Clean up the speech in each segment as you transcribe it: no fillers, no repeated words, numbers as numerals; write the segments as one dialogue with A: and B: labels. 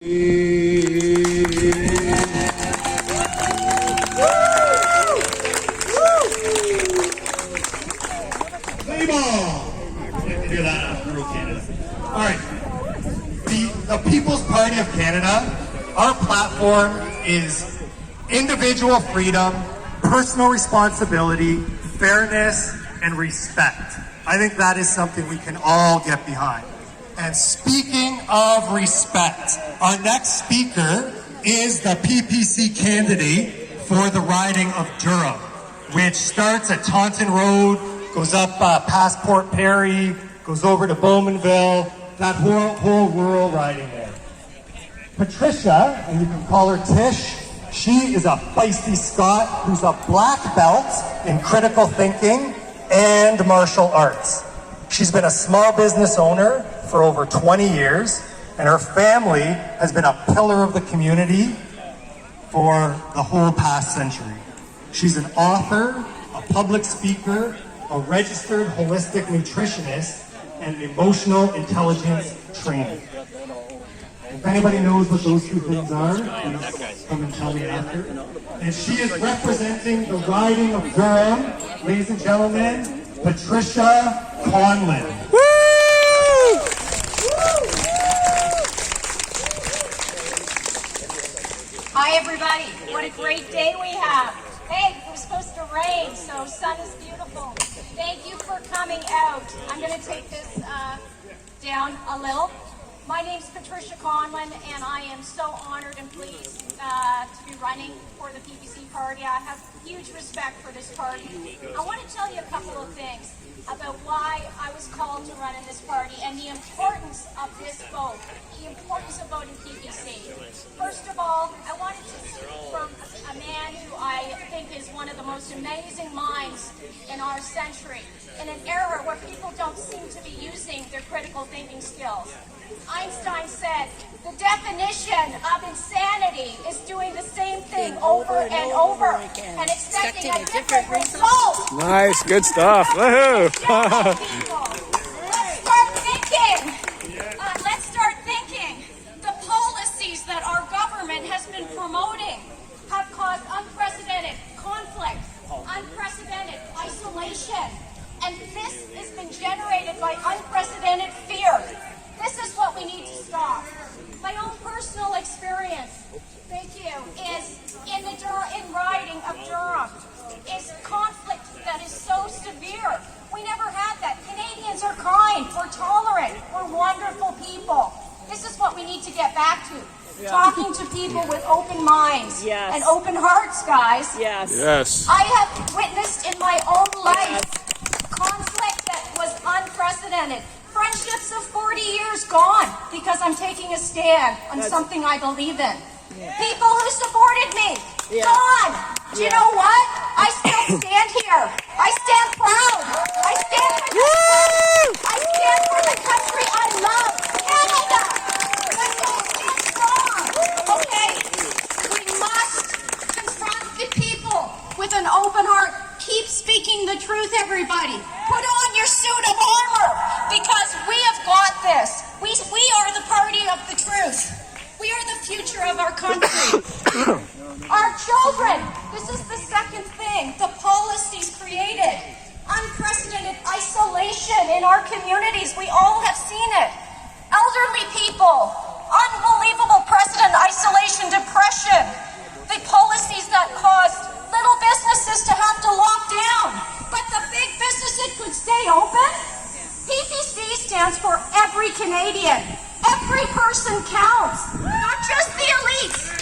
A: Hear that after Canada. All right. The People's Party of Canada, our platform is individual freedom, personal responsibility, fairness, and respect. I think that is something we can all get behind. And speaking of respect, our next speaker is the PPC candidate for the riding of Durham, which starts at Taunton Road, goes up past Port Perry, goes over to Bowmanville, that whole rural riding there. Patricia, and you can call her Tish, she is a feisty Scot who's a black belt in critical thinking and martial arts. She's been a small business owner for over 20 years, and her family has been a pillar of the community for the whole past century. She's an author, a public speaker, a registered holistic nutritionist, and an emotional intelligence trainer. If anybody knows what those two things are, please come and tell me after. And she is representing the riding of Durham, ladies and gentlemen, Patricia Conlon.
B: Hi everybody, what a great day we have. Hey, it was supposed to rain, so sun is beautiful. Thank you for coming out. I'm going to take this down a little. My name's Patricia Conlon, and I am so honored and pleased to be running for the PPC party. I have huge respect for this party. I want to tell you a couple of things about why I was called to run in this party and the importance of this vote, the importance of voting PPC. First of all, I wanted to speak from a man who I think is one of the most amazing minds in our century, in an era where people don't seem to be using their critical thinking skills. Einstein said, the definition of insanity is doing the same thing over and over and expecting a different result.
C: Nice, good stuff. Woohoo!
B: Let's start thinking. Let's start thinking. The policies that our government has been promoting have caused unprecedented conflict, unprecedented isolation, and this has been generated by unprecedented fear. This is what we need to stop. My own personal experience, thank you, is in riding of Durham, is conflict that is so severe. We never had that. Canadians are kind, we're tolerant, we're wonderful people. This is what we need to get back to. Yeah. Talking to people with open minds and open hearts, guys.
C: Yes.
B: I have witnessed in my own life conflict that was unprecedented. Friendships of 40 years gone because I'm taking a stand on something I believe in. People who supported me, gone. Do you know what? I still stand here. I stand proud. I stand for this country. I stand for the country I love, Canada. Let's all stand strong. Okay? We must confront the people with an open heart. Keep speaking the truth, everybody. Put on your suit of armor, because we have got this. We are the party of the truth. We are the future of our country. Our children, this is the second thing, the policies created. Unprecedented isolation in our communities. We all have seen it. Elderly people, unbelievable precedent, isolation, depression. The policies that caused little businesses to have to lock down, but the big businesses could stay open. PPC stands for every Canadian. Every person counts, not just the elites.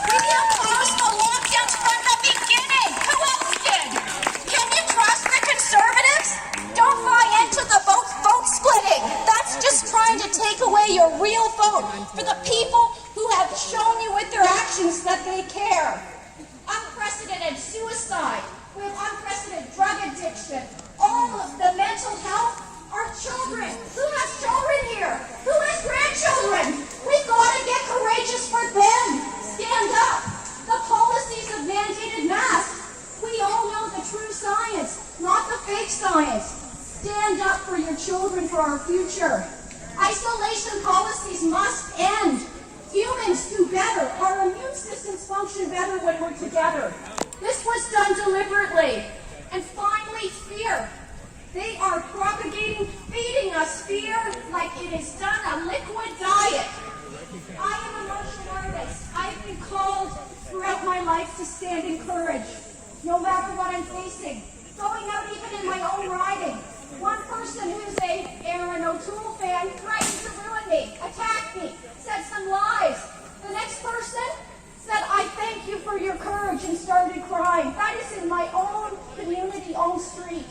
B: We opposed the lockdowns from the beginning. Who else did? Can you trust the Conservatives? Don't buy into the vote splitting. That's just trying to take away your real vote for the people who have shown you with their actions that they care. Unprecedented suicide. We have unprecedented drug addiction. All of the mental health. Our children. Who has children here? Who has grandchildren? We've got to get courageous for them. Stand up. The policies of mandated masks. We all know the true science, not the fake science. Stand up for your children, for our future. Isolation policies must end. Human do better. Our immune systems function better when we're together. This was done deliberately. And finally, fear. They are propagating, feeding us fear like it is done a liquid diet. I am a martial artist. I've been called throughout my life to stand in courage, no matter what I'm facing. Going out even in my own riding. One person who's a Aaron O'Toole fan threatened to ruin me, attacked me, said some lies. The next person said, I thank you for your courage, and started crying. That is in my own community, own street.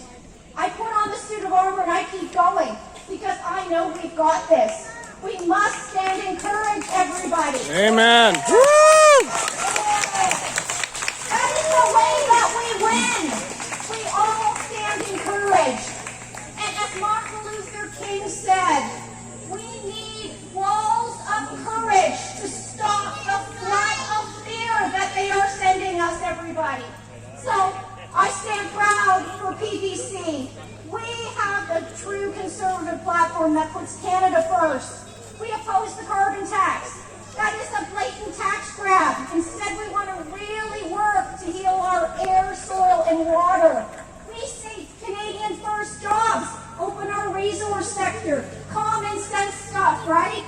B: I put on the suit of armor and I keep going because I know we've got this. We must stand in courage, everybody.
C: Amen. Woo!
B: That is the way that we win. We all stand in courage. And as Martin Luther King said, we need walls of courage to stop the flood of fear that they are sending us, everybody. So I stand proud for PPC. We have a true conservative platform that puts Canada first. We oppose the carbon tax. That is a blatant tax grab. Instead, we want to really work to heal our air, soil, and water. We see Canadian first jobs, open our resource sector, common sense stuff, right?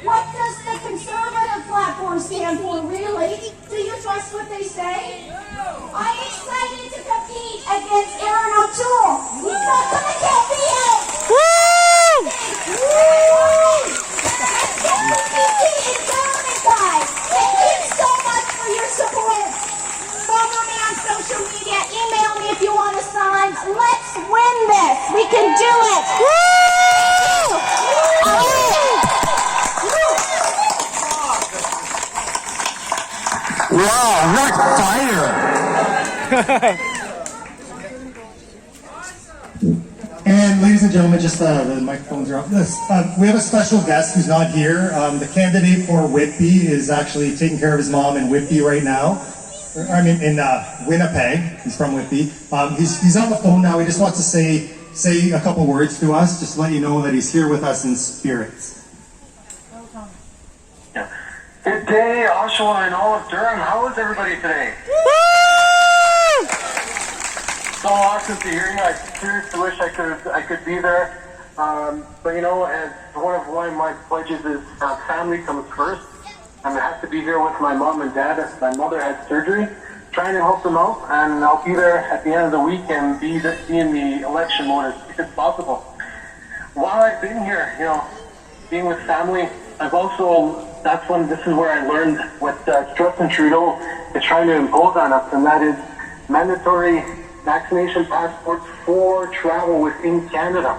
B: What does the conservative platform stand for, really? Do you trust what they say? I'm excited to compete against Aaron O'Toole. He's not going to get me out.
C: Woo!
B: Thank you so much for your support. Follow me on social media. Email me if you want to sign. Let's win this. We can do it.
A: Wow, what fire! And ladies and gentlemen, just the microphones are up. We have a special guest who's not here. The candidate for Whitby is actually taking care of his mom in Whitby right now. I mean, in Winnipeg. He's from Whitby. He's on the phone now. He just wants to say a couple words to us, just to let you know that he's here with us in spirit.
D: Good day, Oshawa and all of Durham. How is everybody today?
C: Woo!
D: So awesome to hear you. I seriously wish I could be there. But you know, as one of my pledges is family comes first. I'm gonna have to be here with my mom and dad as my mother had surgery, trying to help them out, and I'll be there at the end of the week and be in the election mode as quick as possible. While I've been here, you know, being with family, I've also, this is where I learned what Justin Trudeau is trying to impose on us, and that is mandatory vaccination passports for travel within Canada.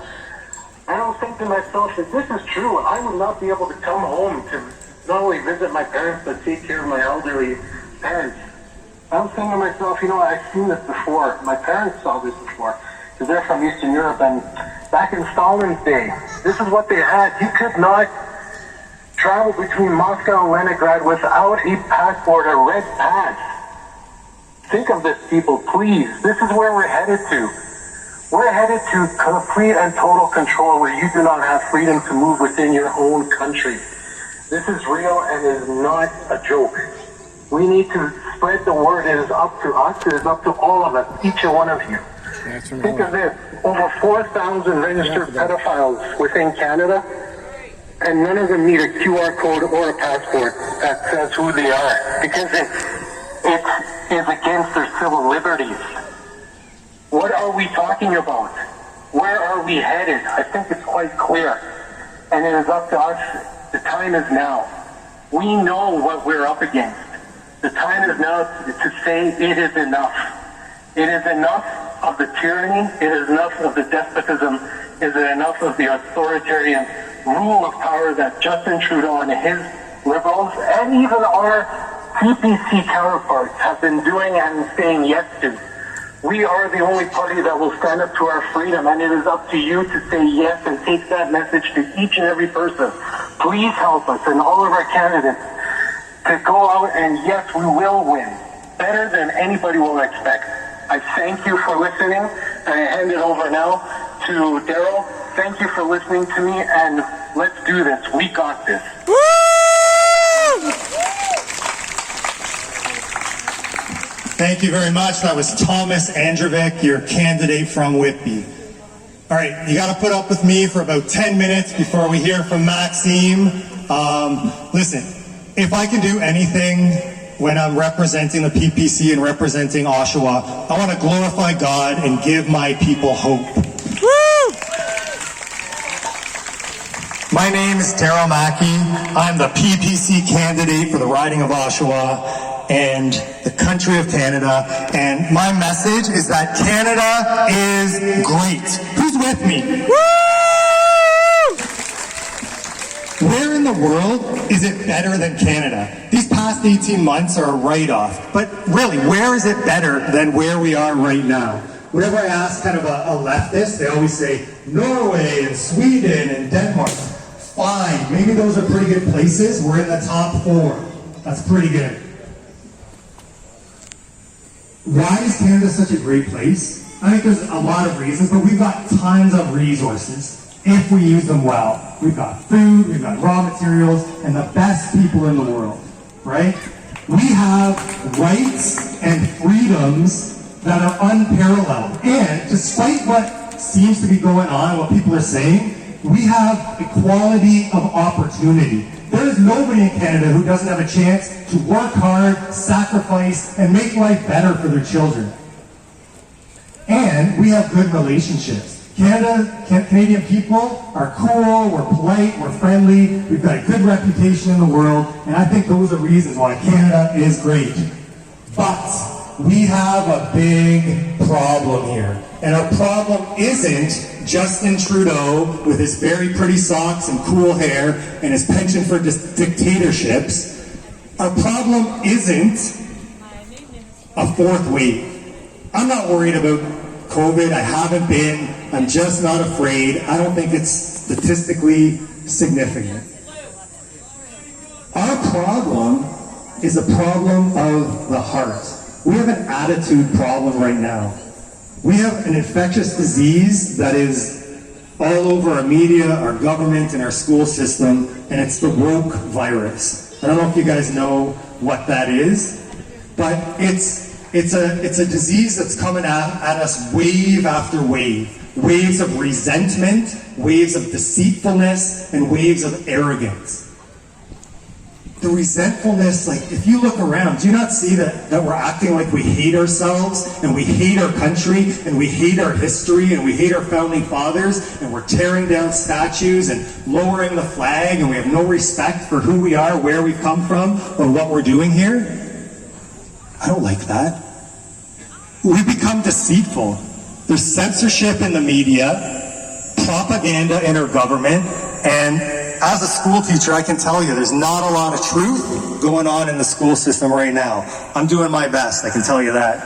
D: I don't think to myself, if this is true, I would not be able to come home to not only visit my parents, but take care of my elderly parents. I'm thinking to myself, you know, I've seen this before. My parents saw this before, because they're from Eastern Europe, and back in Stalin's day, this is what they had. You could not travel between Moscow and Leningrad without a passport, a red pass. Think of this, people, please. This is where we're headed to. We're headed to complete and total control where you do not have freedom to move within your own country. This is real and is not a joke. We need to spread the word. It is up to us. It is up to all of us, each and one of you. Think of this. Over 4,000 registered pedophiles within Canada, and none of them need a QR code or a passport that says who they are, because it is against their civil liberties. What are we talking about? Where are we headed? I think it's quite clear, and it is up to us. The time is now. We know what we're up against. The time is now to say it is enough. It is enough of the tyranny. It is enough of the despotism. It is enough of the authoritarian rule of power that Justin Trudeau and his Liberals and even our PPC counterparts have been doing and saying yes to. We are the only party that will stand up to our freedom, and it is up to you to say yes and take that message to each and every person. Please help us and all of our candidates to go out and yes, we will win. Better than anybody will expect. I thank you for listening, and I hand it over now to Darryl. Thank you for listening to me, and let's do this. We got this.
C: Woo!
A: Thank you very much. That was Thomas Androvic, your candidate from Whitby. All right, you got to put up with me for about 10 minutes before we hear from Maxime. Listen, if I can do anything when I'm representing the PPC and representing Oshawa, I want to glorify God and give my people hope.
C: Woo!
A: My name is Darryl Mackie. I'm the PPC candidate for the riding of Oshawa and the country of Canada. And my message is that Canada is great. Who's with me?
C: Woo!
A: Where in the world is it better than Canada? These past 18 months are a write-off. But really, where is it better than where we are right now? Whenever I ask kind of a leftist, they always say Norway and Sweden and Denmark. Fine, maybe those are pretty good places. We're in the top 4. That's pretty good. Why is Canada such a great place? I think there's a lot of reasons, but we've got tons of resources if we use them well. We've got food, we've got raw materials, and the best people in the world, right? We have rights and freedoms that are unparalleled. And despite what seems to be going on, what people are saying, we have equality of opportunity. There is nobody in Canada who doesn't have a chance to work hard, sacrifice, and make life better for their children. And we have good relationships. Canadian people are cool, we're polite, we're friendly, we've got a good reputation in the world, and I think those are reasons why Canada is great. But we have a big problem here. And our problem isn't Justin Trudeau with his very pretty socks and cool hair and his penchant for dictatorships. Our problem isn't a 4th wave. I'm not worried about COVID. I haven't been. I'm just not afraid. I don't think it's statistically significant. Our problem is a problem of the heart. We have an attitude problem right now. We have an infectious disease that is all over our media, our government, and our school system, and it's the woke virus. I don't know if you guys know what that is, but it's a disease that's coming at us wave after wave. Waves of resentment, waves of deceitfulness, and waves of arrogance. The resentfulness, like if you look around, do you not see that we're acting like we hate ourselves and we hate our country and we hate our history and we hate our founding fathers and we're tearing down statues and lowering the flag and we have no respect for who we are, where we've come from, or what we're doing here? I don't like that. We become deceitful. There's censorship in the media, propaganda in our government, and as a school teacher, I can tell you there's not a lot of truth going on in the school system right now. I'm doing my best, I can tell you that.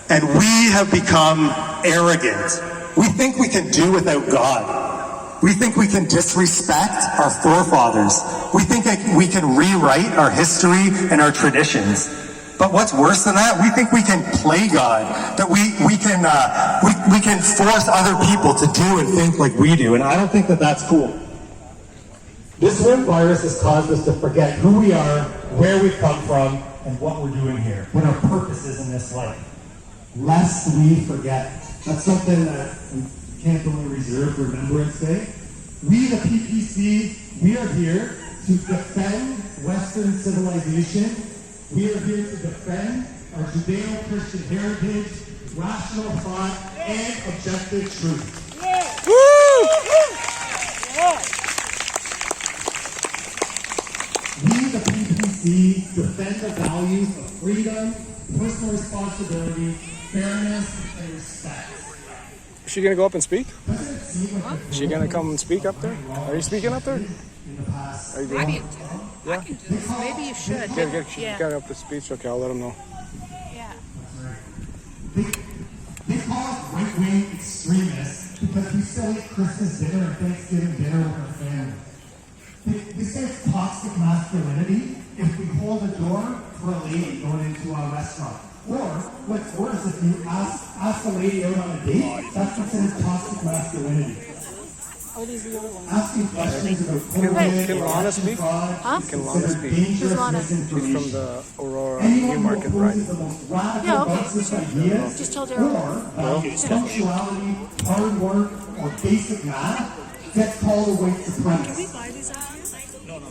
A: And we have become arrogant. We think we can do without God. We think we can disrespect our forefathers. We think we can rewrite our history and our traditions. But what's worse than that? We think we can play God. That we can force other people to do and think like we do. And I don't think that that's cool. This woke virus has caused us to forget who we are, where we've come from, and what we're doing here, what our purpose is in this life. Lest we forget. That's something that we can't only reserve for Remembrance Day. We, the PPC, we are here to defend Western civilization. We are here to defend our Judeo-Christian heritage, rational thought, and objective truth.
C: Yeah. Woo! Yeah.
A: We, the PPC, defend the values of freedom, personal responsibility, fairness, and respect.
C: Is she going to go up and speak? Is she going to come and speak up there? Are you speaking up there? Are you going?
E: I can do this. Maybe you should.
C: Get up the speech. Okay, I'll let him know.
E: Yeah.
A: They call us right-wing extremists because we still eat Christmas dinner and Thanksgiving dinner with our family. They say it's toxic masculinity if we hold a door for a lady going into a restaurant. Or, what's worse, if you ask a lady out on a date, that's considered toxic masculinity. asking questions about COVID,
C: Can Lana speak?
E: Huh?
C: Can Lana speak?
E: Who's Lana?
C: She's from the Aurora
A: anyone who
C: Newmarket ride.
A: opposes the most radical
E: Yeah, okay.
A: Marxist ideas,
E: Just told Darryl.
A: or values punctuality, hard work, or basic math, gets called a white supremacist.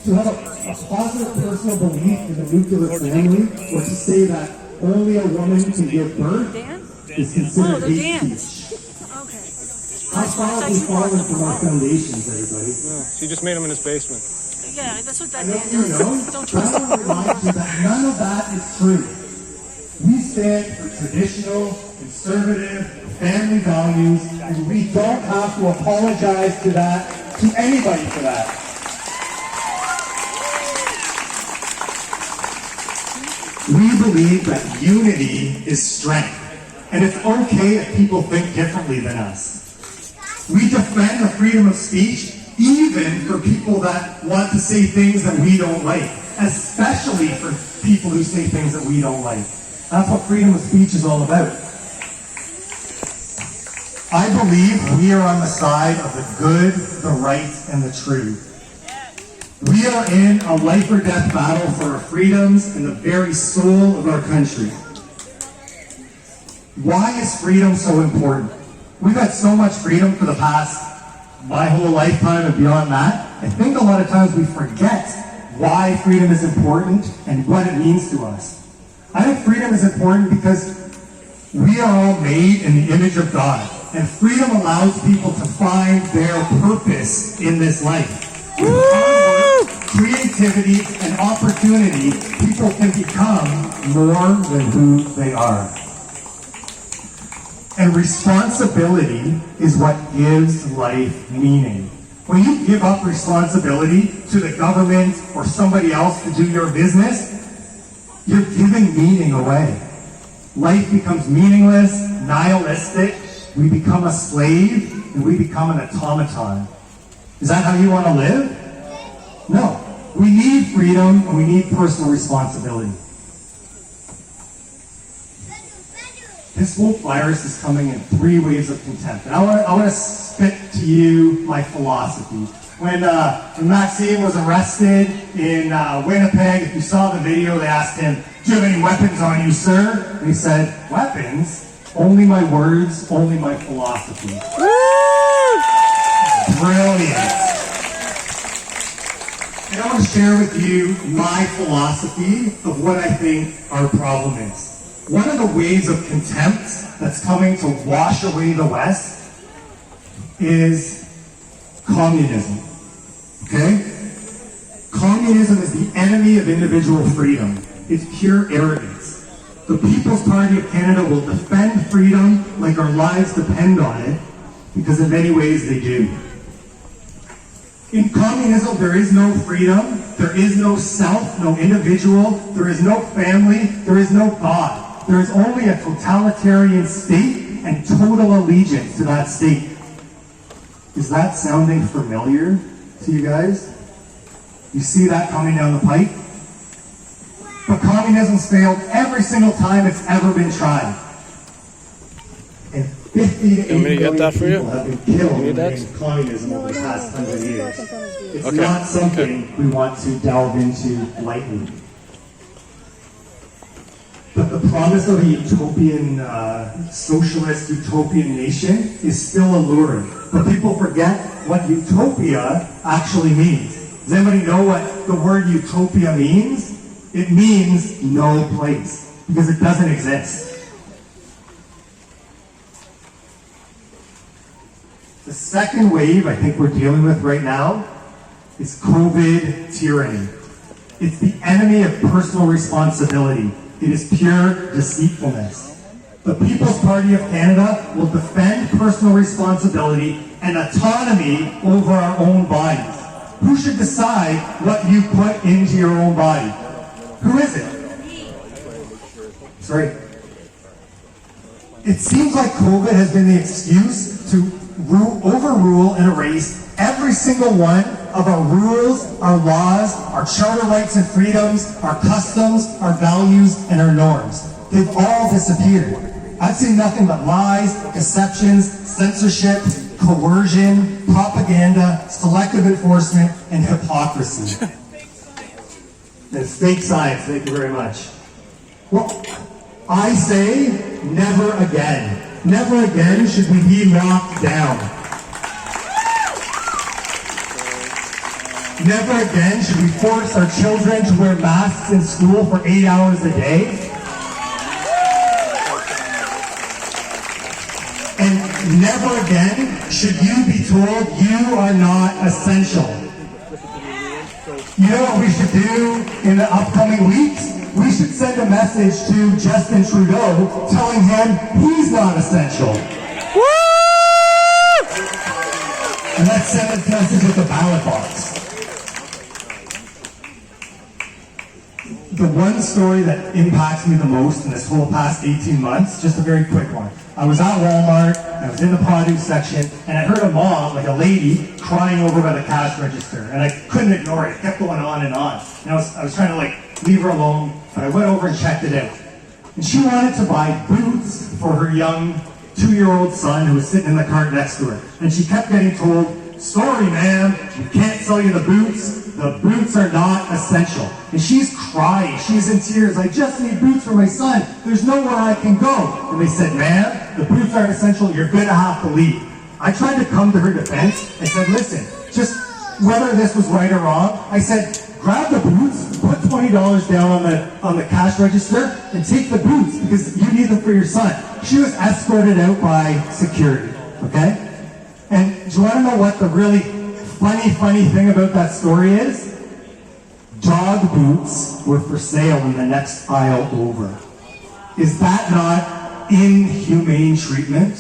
A: To have a positive personal belief in the nuclear family, or to say that only a woman can give birth,
E: Dan?
A: is considered
E: Oh, the
A: hate
E: dance.
A: speech.
E: Okay.
A: How far have we fallen from our foundations, everybody?
C: Yeah, she just made him in his basement.
E: Yeah, that's what that
A: I know
E: Dan
A: you
E: does.
A: know,
E: Don't
A: but
E: trust
A: I want to remind you that none of that is true. We stand for traditional, conservative, family values, and we don't have to apologize to anybody for that. We believe that unity is strength, and it's okay if people think differently than us. We defend the freedom of speech, even for people that want to say things that we don't like, especially for people who say things that we don't like. That's what freedom of speech is all about. I believe we are on the side of the good, the right, and the true. We are in a life or death battle for our freedoms and the very soul of our country. Why is freedom so important? We've had so much freedom for the past, my whole lifetime and beyond that. I think a lot of times we forget why freedom is important and what it means to us. I think freedom is important because we are all made in the image of God, and freedom allows people to find their purpose in this life. With hard work, creativity, and opportunity, people can become more than who they are. And responsibility is what gives life meaning. When you give up responsibility to the government or somebody else to do your business, you're giving meaning away. Life becomes meaningless, nihilistic. We become a slave, and we become an automaton. Is that how you want to live? No. We need freedom, and we need personal responsibility. This whole virus is coming in 3 waves of contempt. And I want to spit to you my philosophy. When Maxime was arrested in Winnipeg, if you saw the video, they asked him, "Do you have any weapons on you, sir?" And he said, "Weapons? Only my words, only my philosophy." Brilliant. And I want to share with you my philosophy of what I think our problem is. One of the waves of contempt that's coming to wash away the West is communism. Okay? Communism is the enemy of individual freedom. It's pure arrogance. The People's Party of Canada will defend freedom like our lives depend on it, because in many ways they do. In communism, there is no freedom, there is no self, no individual, there is no family, there is no God. There is only a totalitarian state and total allegiance to that state. Is that sounding familiar to you guys? You see that coming down the pipe? But communism's failed every single time it's ever been tried. And 50 to 80 million people have been killed in the name of communism over the past 100 years. It's not something we want to delve into lightly. But the promise of a utopian, socialist utopian nation is still alluring. But people forget what utopia actually means. Does anybody know what the word utopia means? It means no place, because it doesn't exist. The second wave I think we're dealing with right now is COVID tyranny. It's the enemy of personal responsibility. It is pure deceitfulness. The People's Party of Canada will defend personal responsibility and autonomy over our own bodies. Who should decide what you put into your own body? Who is it? Sorry. It seems like COVID has been the excuse to overrule and erase every single one of our rules, our laws, our charter rights and freedoms, our customs, our values, and our norms. They've all disappeared. I've seen nothing but lies, deceptions, censorship, coercion, propaganda, selective enforcement, and hypocrisy. It's fake science, thank you very much. Well, I say never again. Never again should we be locked down. Never again should we force our children to wear masks in school for 8 hours a day. And never again should you be told you are not essential. You know what we should do in the upcoming weeks? We should send a message to Justin Trudeau telling him he's not essential.
C: Woo!
A: And let's send this message with the ballot box. The one story that impacts me the most in this whole past 18 months, just a very quick one. I was at Walmart, I was in the produce section, and I heard a mom, like a lady, crying over by the cash register. And I couldn't ignore it. It kept going on and on. And I was trying to leave her alone, but I went over and checked it out. And she wanted to buy boots for her young 2-year-old son who was sitting in the cart next to her. And she kept getting told, sorry ma'am, we can't sell you the boots. The boots are not essential. And she's crying, she's in tears, I just need boots for my son. There's nowhere I can go. And they said, ma'am, the boots aren't essential, you're gonna have to leave. I tried to come to her defense. I said, listen, just whether this was right or wrong, I said, grab the boots, put $20 down on the cash register, and take the boots because you need them for your son. She was escorted out by security, okay? And do you want to know what the really funny thing about that story is? Dog boots were for sale in the next aisle over. Is that not inhumane treatment?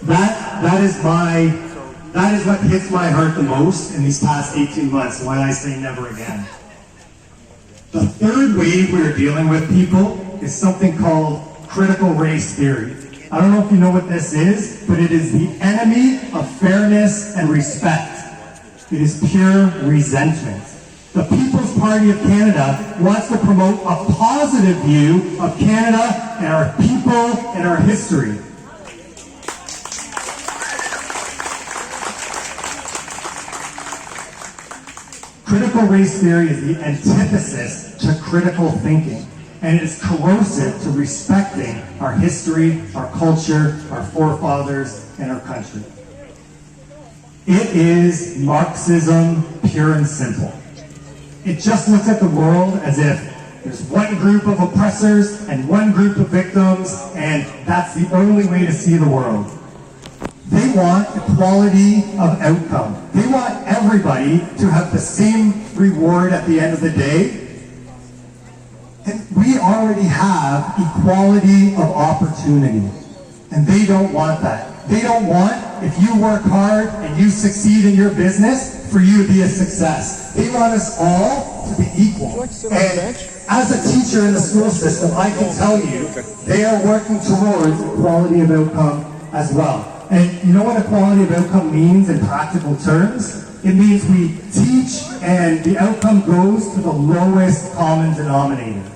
A: That is what hits my heart the most in these past 18 months, why I say never again. The third wave we're dealing with, people, is something called critical race theory. I don't know if you know what this is, but it is the enemy of fairness and respect. It is pure resentment. The People's Party of Canada wants to promote a positive view of Canada and our people and our history. Critical race theory is the antithesis to critical thinking, and it is corrosive to respecting our history, our culture, our forefathers, and our country. It is Marxism, pure and simple. It just looks at the world as if there's one group of oppressors and one group of victims, and that's the only way to see the world. They want equality of outcome. They want everybody to have the same reward at the end of the day. And we already have equality of opportunity. And they don't want that. They don't want, if you work hard and you succeed in your business, for you to be a success. They want us all to be equal. And as a teacher in the school system, I can tell you, they are working towards equality of outcome as well. And you know what equality of outcome means in practical terms? It means we teach and the outcome goes to the lowest common denominator.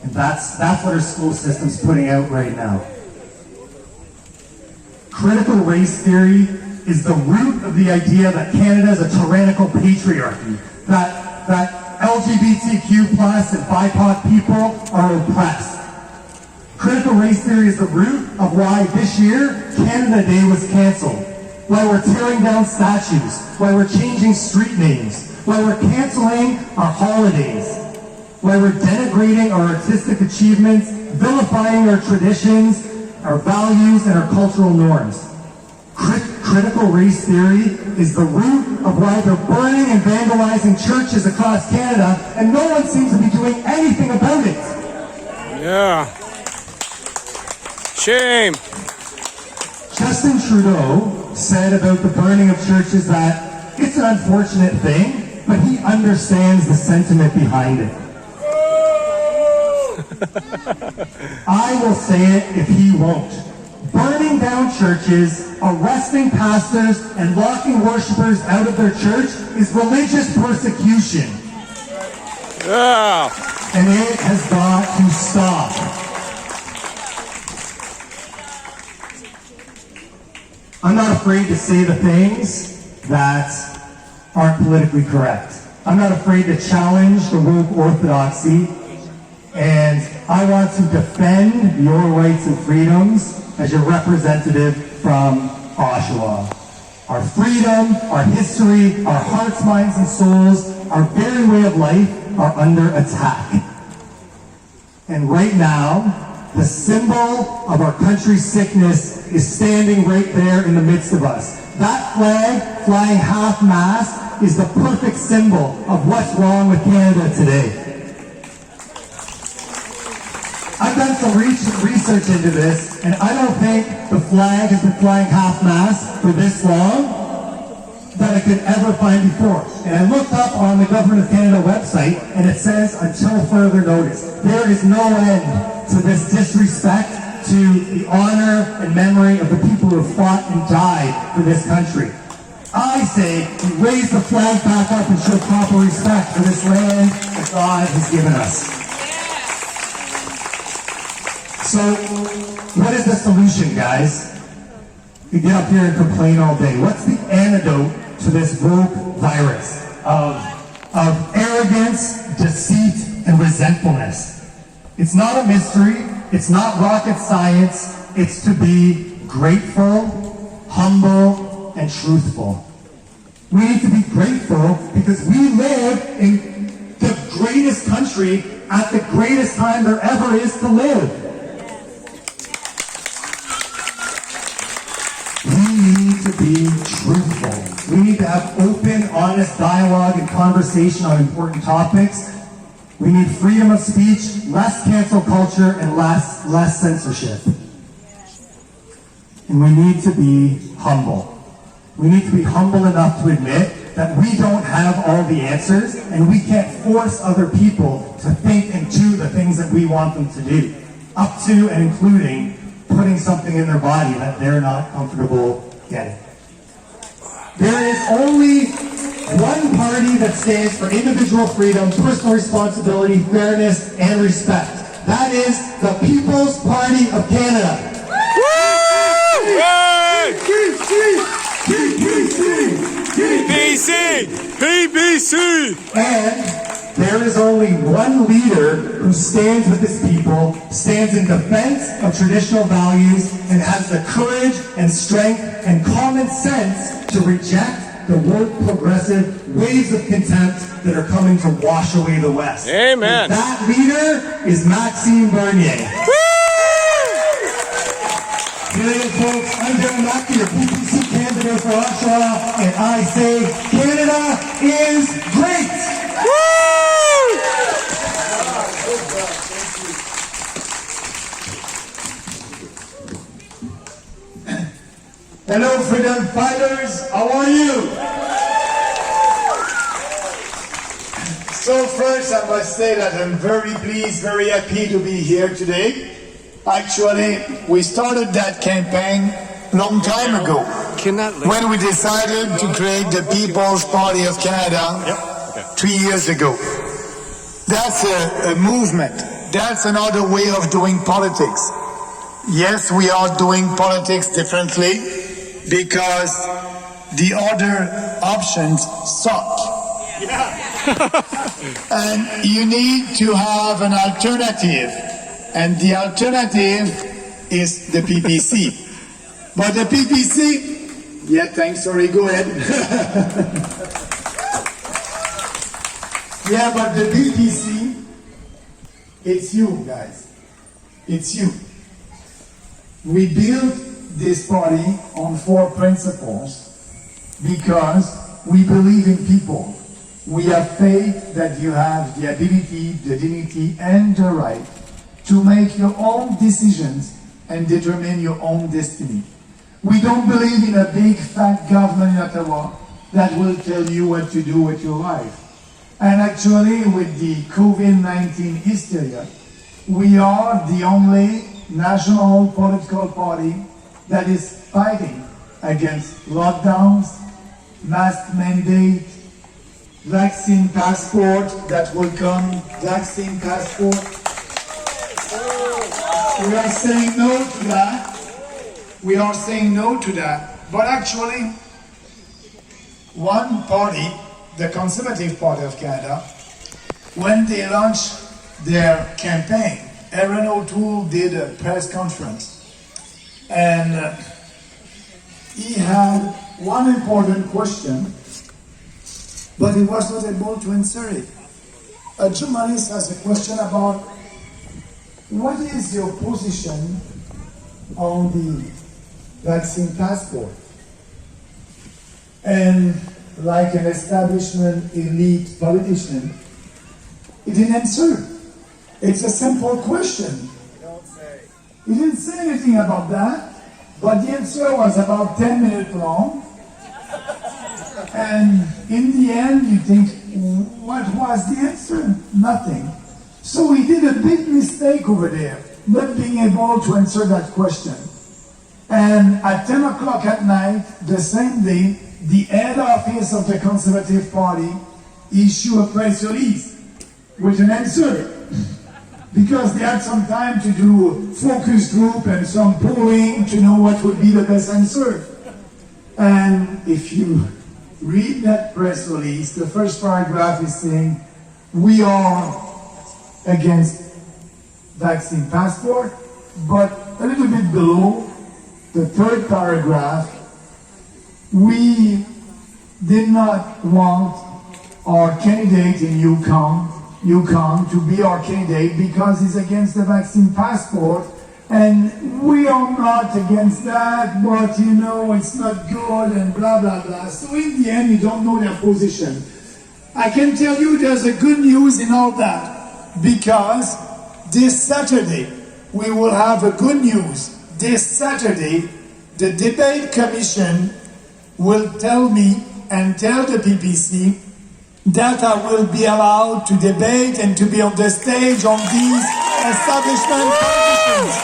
A: And that's what our school system's putting out right now. Critical race theory is the root of the idea that Canada is a tyrannical patriarchy, that LGBTQ plus and BIPOC people are oppressed. Critical race theory is the root of why this year Canada Day was cancelled, why we're tearing down statues, why we're changing street names, why we're cancelling our holidays, why we're denigrating our artistic achievements, vilifying our traditions, our values, and our cultural norms. Critical race theory is the root of why they're burning and vandalizing churches across Canada, and no one seems to be doing anything about it.
C: Yeah. Shame.
A: Justin Trudeau said about the burning of churches that it's an unfortunate thing, but he understands the sentiment behind it. I will say it if he won't. Burning down churches, arresting pastors, and locking worshipers out of their church is religious persecution.
C: Yeah.
A: And it has got to stop. I'm not afraid to say the things that aren't politically correct. I'm not afraid to challenge the woke orthodoxy, and I want to defend your rights and freedoms as your representative from Oshawa. Our freedom, our history, our hearts, minds, and souls, our very way of life are under attack. And right now, the symbol of our country's sickness is standing right there in the midst of us. That flag flying half-mast is the perfect symbol of what's wrong with Canada today. I've done some research into this, and I don't think the flag has been flying half-mast for this long that I could ever find before. And I looked up on the Government of Canada website, and it says, until further notice. There is no end to this disrespect to the honor and memory of the people who have fought and died for this country. I say, we raise the flag back up and show proper respect for this land that God has given us. So, what is the solution, guys? We get up here and complain all day. What's the antidote to this woke virus of arrogance, deceit, and resentfulness? It's not a mystery. It's not rocket science. It's to be grateful, humble, and truthful. We need to be grateful because we live in the greatest country at the greatest time there ever is to live. We need to be truthful. We need to have open, honest dialogue and conversation on important topics. We need freedom of speech, less cancel culture, and less censorship. And we need to be humble. We need to be humble enough to admit that we don't have all the answers, and we can't force other people to think and do the things that we want them to do, up to and including putting something in their body that they're not comfortable getting. There is only one party that stands for individual freedom, personal responsibility, fairness, and respect. That is the People's Party of Canada.
C: PPC!
A: And there is only one leader who stands with his people, stands in defense of traditional values, and has the courage and strength and common sense to reject the woke progressive waves of contempt that are coming to wash away the West.
C: Amen.
A: And that leader is Maxime Bernier. Canadian folks, I'm Darryl Mackie, your PPC candidate for Oshawa, and I say Canada is great! Hello, freedom fighters, how are you? So first, I must say that I'm very pleased, very happy to be here today. Actually, we started that campaign a long time ago when we decided to create the People's Party of Canada 3 years ago. That's a movement. That's another way of doing politics. Yes, we are doing politics differently because the other options suck. And you need to have an alternative. And the alternative is the PPC. But the PPC, yeah, thanks, sorry, go ahead. Yeah, but the PPC, it's you guys. It's you. We built this party on 4 principles because we believe in people. We have faith that you have the ability, the dignity, and the right to make your own decisions and determine your own destiny. We don't believe in a big fat government in Ottawa that will tell you what to do with your life. And actually, with the COVID-19 hysteria, we are the only national political party that is fighting against lockdowns, mask mandate, vaccine passport that will come, vaccine passport. We are saying no to that. We are saying no to that
F: But actually, one party, the Conservative Party of Canada, when they launched their campaign, Erin O'Toole did a press conference, and he had one important question, but he was not able to answer it. A journalist has a question about what is your position on the vaccine passport? And like an establishment elite politician, he didn't answer. It's a simple question. He didn't say anything about that, but the answer was about 10 minutes long. And in the end, you think, what was the answer? Nothing. So he did a big mistake over there, not being able to answer that question. And at 10 o'clock at night, the same day, the head office of the Conservative Party issued a press release with an answer. Because they had some time to do focus group and some polling to know what would be the best answer. And if you read that press release, the first paragraph is saying, we are against vaccine passport, but a little bit below, the third paragraph, we did not want our candidate in Yukon to be our candidate because he's against the vaccine passport, and we are not against that, but you know, it's not good and blah, blah, blah. So in the end, you don't know their position. I can tell you there's a good news in all that, because this Saturday, we will have a good news. This Saturday, the debate commission will tell me and tell the PPC that I will be allowed to debate and to be on the stage on these establishment politicians.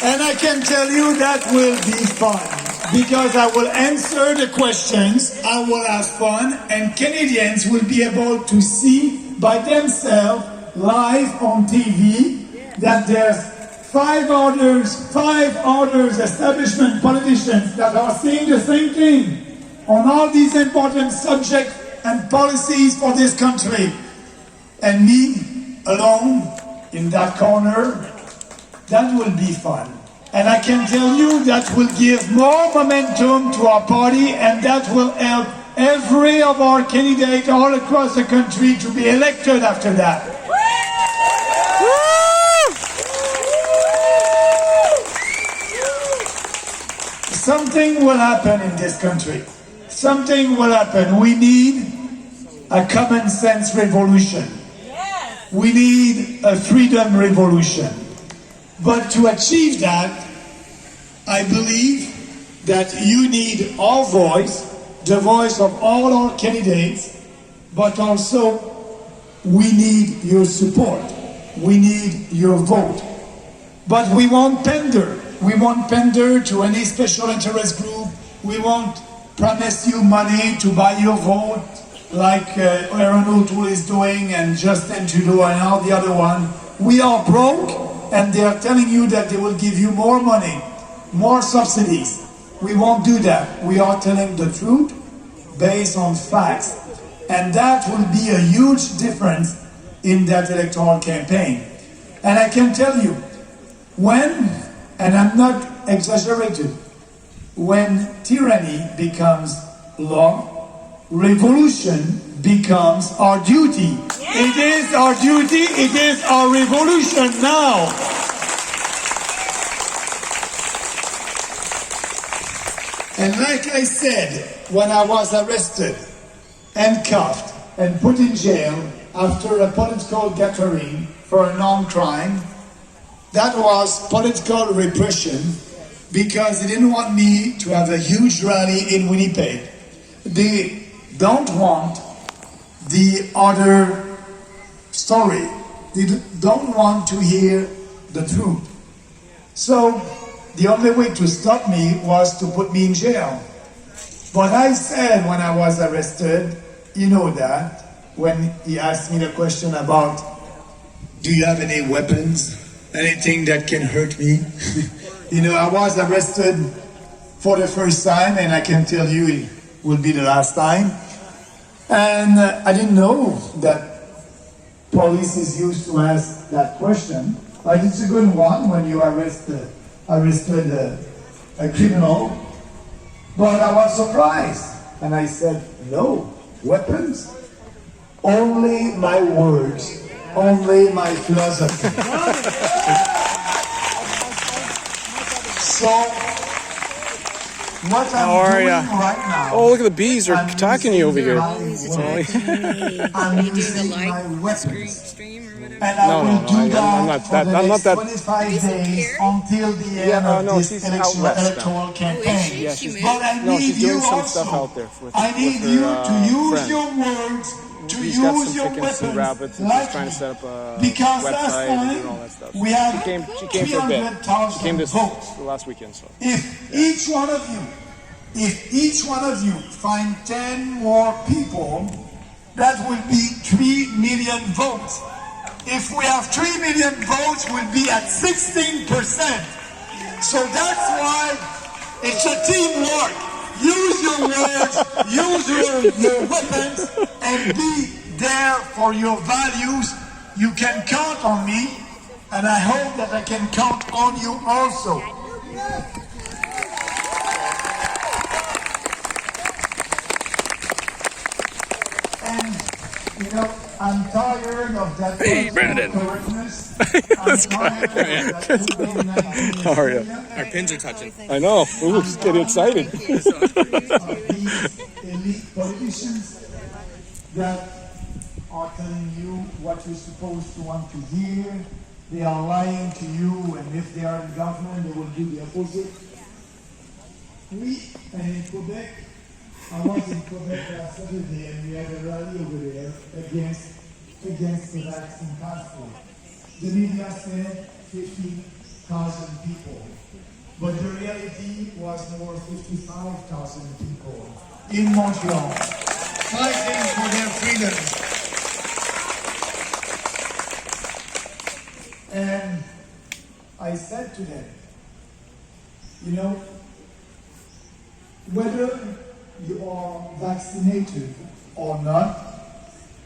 F: And I can tell you that will be fun, because I will answer the questions, I will have fun, and Canadians will be able to see by themselves live on TV that there's five others establishment politicians that are saying the same thing on all these important subjects and policies for this country. And me, alone, in that corner, that will be fun. And I can tell you that will give more momentum to our party, and that will help every of our candidates all across the country to be elected after that. Something will happen in this country. Something will happen. We need a common sense revolution. We need a freedom revolution. But to achieve that, I believe that you need our voice, the voice of all our candidates, but also we need your support. We need your vote. But we won't pander. We won't pander to any special interest group. We won't promise you money to buy your vote like Erin O'Toole is doing and Justin Trudeau and all the other one. We are broke, and they are telling you that they will give you more money, more subsidies. We won't do that. We are telling the truth based on facts. And that will be a huge difference in that electoral campaign. And I can tell you, when, and I'm not exaggerating, when tyranny becomes law, revolution becomes our duty. It is our duty, it is our revolution now. And like I said, when I was arrested and cuffed and put in jail after a political gathering for a non-crime, that was political repression, because they didn't want me to have a huge rally in Winnipeg. They don't want the other story. They don't want to hear the truth. So the only way to stop me was to put me in jail. But I said when I was arrested, you know that, when he asked me the question about, do you have any weapons? anything that can hurt me. You know, I was arrested for the first time, and I can tell you it will be the last time. And I didn't know that police is used to ask that question, but it's a good one when you arrested a criminal. But I was surprised, and I said, no, weapons? Only my words, only my philosophy. So, what I'm doing right now...
C: Oh, look at the bees are talking to you over here.
F: I'm using my weapons.
E: Stream or whatever.
F: And I will do that
C: I'm not that.
F: for the
C: I'm not
F: next
C: that.
F: 25 days until the end of this electoral campaign.
C: Yeah, she's,
F: But I
C: no,
F: need
C: she's
F: you
C: doing some
F: also.
C: stuff out there with,
F: I need
C: with her,
F: you to use
C: friend.
F: your words, to
C: He's got
F: use
C: some
F: your
C: chickens and
F: weapons.
C: rabbits, and
F: Like
C: she's trying to set up a
F: because last
C: website and doing all
F: time
C: that stuff.
F: we had
C: She came for a bit. She came
F: 300,000
C: this
F: votes.
C: last weekend. So
F: If each one of you find 10 more people, that will be 3 million votes. If we have 3 million votes, we'll be at 16%. So that's why it's a teamwork. Use your words, use your weapons, and be there for your values. You can count on me, and I hope that I can count on you also. And, you know, I'm tired of that.
C: Hey, Brandon.
F: Let's go.
C: How are you?
G: Our pins are touching.
C: I know. Ooh, just getting excited.
F: These elite politicians that are telling you what you're supposed to want to hear. They are lying to you, and if they are in government, they will do the opposite. And in Quebec, I was in Quebec last Saturday, and we had a rally over there against the vaccine passport. The media said 50,000 people, but the reality was more 55,000 people in Montreal, fighting for their freedom. And I said to them, you know, whether you are vaccinated or not,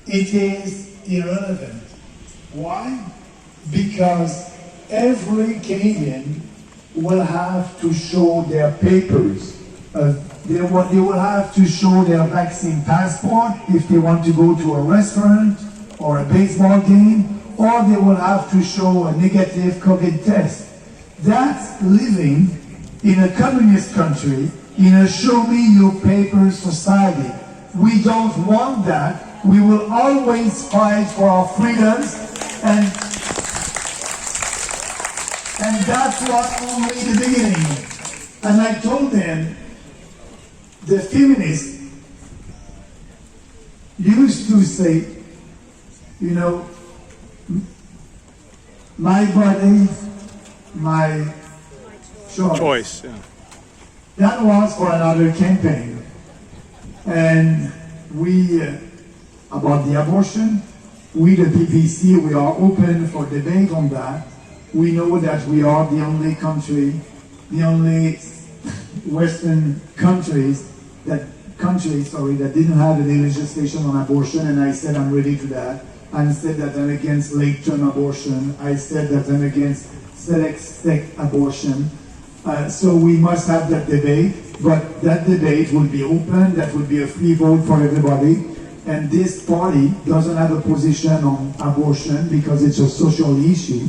F: it is irrelevant. Why? Because every Canadian will have to show their papers. They will have to show their vaccine passport if they want to go to a restaurant or a baseball game, or they will have to show a negative COVID test. That's living in a communist country, in a show-me-your-papers society. We don't want that. We will always fight for our freedoms, and that was only the beginning. And I told them, the feminists used to say, you know, my body, my choice.
C: Yeah.
F: That was for another campaign. And we, about the abortion, we, the PPC, we are open for debate on that. We know that we are the only country, the only Western countries that didn't have any legislation on abortion, and I said I'm ready to that. I said that I'm against late-term abortion. I said that I'm against sex abortion. So we must have that debate, but that debate will be open, that will be a free vote for everybody, and this party doesn't have a position on abortion because it's a social issue,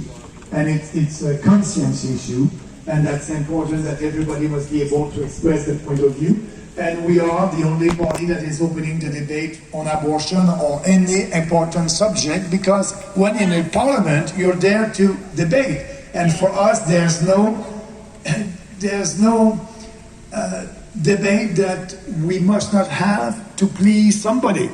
F: and it's a conscience issue, and that's important that everybody must be able to express their point of view. And we are the only party that is opening the debate on abortion or any important subject, because when in a parliament, you're there to debate. And for us, there's no debate that we must not have to please somebody.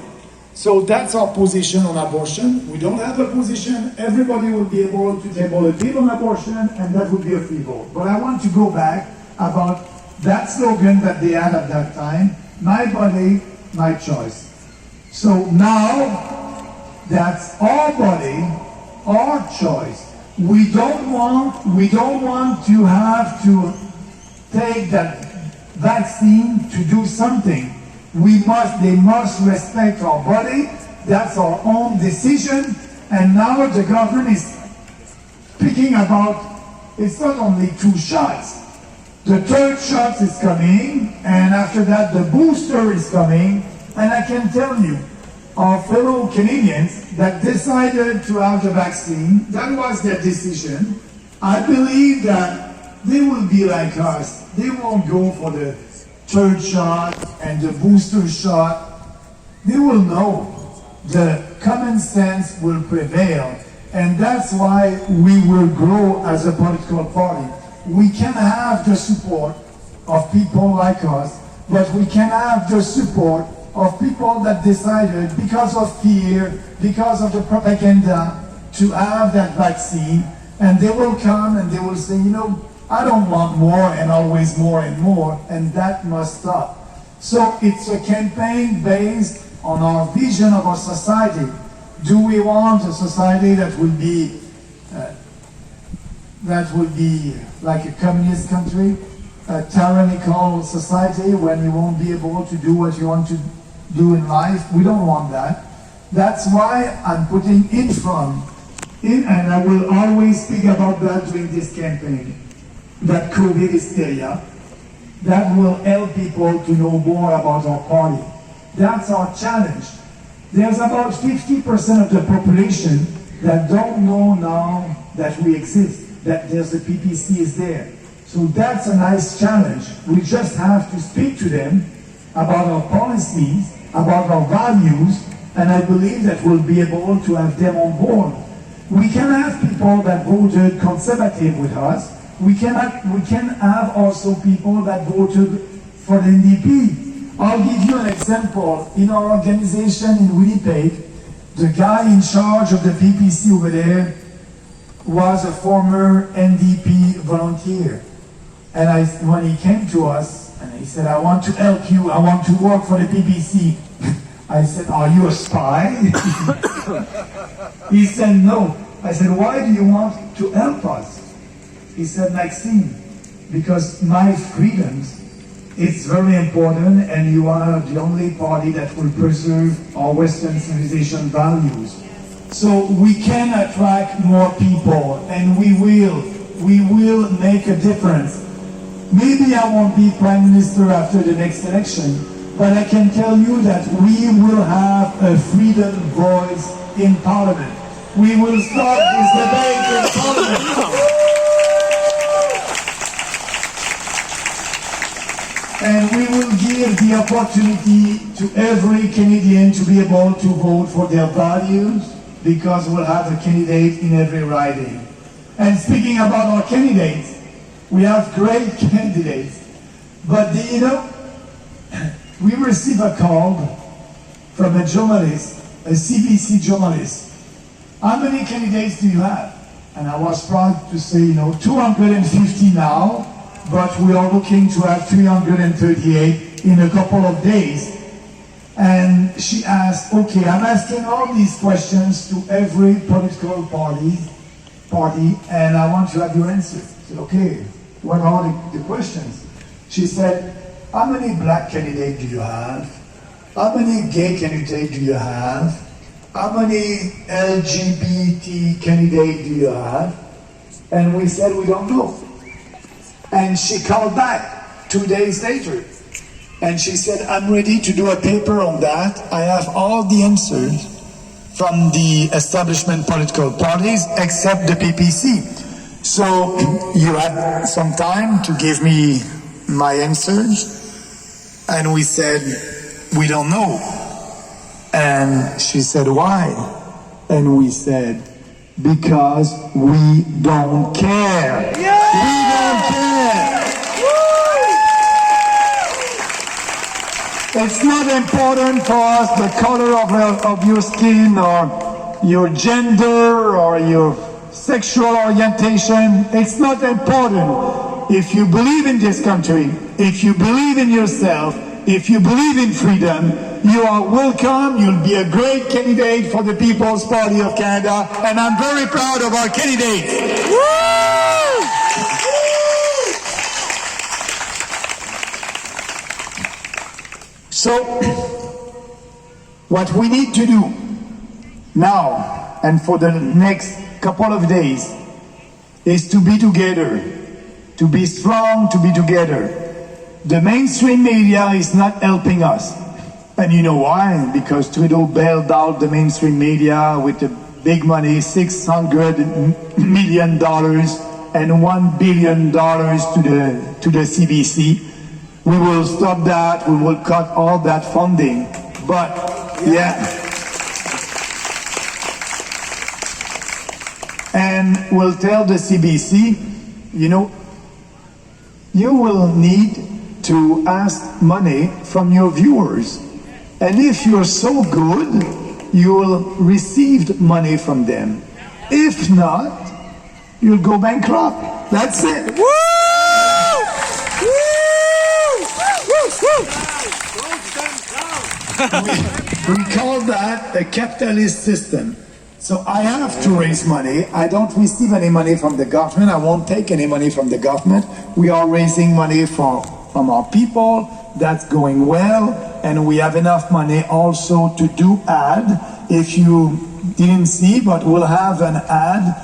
F: So that's our position on abortion. We don't have a position. Everybody will be able to table a bill on abortion, and that would be a free vote. But I want to go back about that slogan that they had at that time, my body, my choice. So now, that's our body, our choice. We don't want to have to take that vaccine to do something. They must respect our body. That's our own decision. And now the government is speaking about, it's not only 2 shots. The 3rd shot is coming, and after that the booster is coming. And I can tell you, our fellow Canadians that decided to have the vaccine, that was their decision. I believe that they will be like us. They won't go for the 3rd shot and the booster shot. They will know the common sense will prevail. And that's why we will grow as a political party. We can have the support of people like us, but we can have the support of people that decided, because of fear, because of the propaganda, to have that vaccine. And they will come and they will say, you know, I don't want more and always more and more, and that must stop. So it's a campaign based on our vision of our society. Do we want a society that will be like a communist country, a tyrannical society when you won't be able to do what you want to do in life? We don't want that. That's why I'm putting in front, and I will always speak about that during this campaign, that COVID hysteria, that will help people to know more about our party. That's our challenge. There's about 50% of the population that don't know now that we exist, that there's a PPC is there. So that's a nice challenge. We just have to speak to them about our policies, about our values, and I believe that we'll be able to have them on board. We can have people that voted conservative with us. We can have also people that voted for the NDP. I'll give you an example. In our organization in Winnipeg, the guy in charge of the PPC over there was a former NDP volunteer. And when he came to us, and he said, I want to help you, I want to work for the PPC. I said, are you a spy? He said, no. I said, why do you want to help us? He said, Maxime, because my freedoms, it's very important, and you are the only party that will preserve our Western civilization values. So we can attract more people, and we will make a difference. Maybe I won't be Prime Minister after the next election, but I can tell you that we will have a freedom voice in Parliament. We will start this debate in Parliament. And we will give the opportunity to every Canadian to be able to vote for their values, because we'll have a candidate in every riding. And speaking about our candidates, we have great candidates. But you know, we received a call from a journalist, a CBC journalist. How many candidates do you have? And I was proud to say, 250 now, but we are looking to have 338 in a couple of days. And she asked, okay, I'm asking all these questions to every political party, and I want to have your answer. I said, okay, what are the questions? She said, how many black candidates do you have? How many gay candidates do you have? How many LGBT candidates do you have? And we said, we don't know. And she called back 2 days later. And she said, I'm ready to do a paper on that. I have all the answers from the establishment political parties except the PPC. So you had some time to give me my answers. And we said, we don't know. And she said, why? And we said, because we don't care. Yeah! We don't care. It's not important for us the color of your skin or your gender or your sexual orientation. It's not important. If you believe in this country, if you believe in yourself, if you believe in freedom, you are welcome. You'll be a great candidate for the People's Party of Canada, and I'm very proud of our candidates. So, what we need to do now and for the next couple of days is to be together, to be strong, to be together. The mainstream media is not helping us. And you know why? Because Trudeau bailed out the mainstream media with the big money, $600 million and $1 billion to the CBC. We will stop that, we will cut all that funding. But, yeah. And we'll tell the CBC, you know, you will need to ask money from your viewers. And if you're so good, you will receive money from them. If not, you'll go bankrupt. That's it. Woo! We call that a capitalist system. So I have to raise money. I don't receive any money from the government. I won't take any money from the government. We are raising money from our people. That's going well. And we have enough money also to do ad. If you didn't see, but we'll have an ad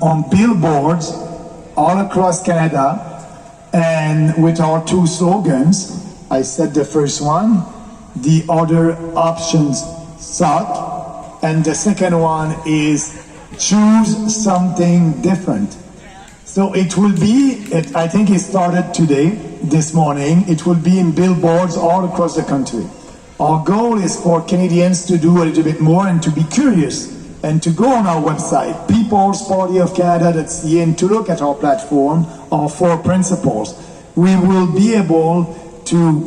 F: on billboards all across Canada, and with our two slogans. I said the first one, the other options suck, and the second one is choose something different. So it will be, I think it started this morning, it will be in billboards all across the country. Our goal is for Canadians to do a little bit more and to be curious and to go on our website, peoplespartyofcanada.ca, and to look at our platform, our 4 principles. We will be able to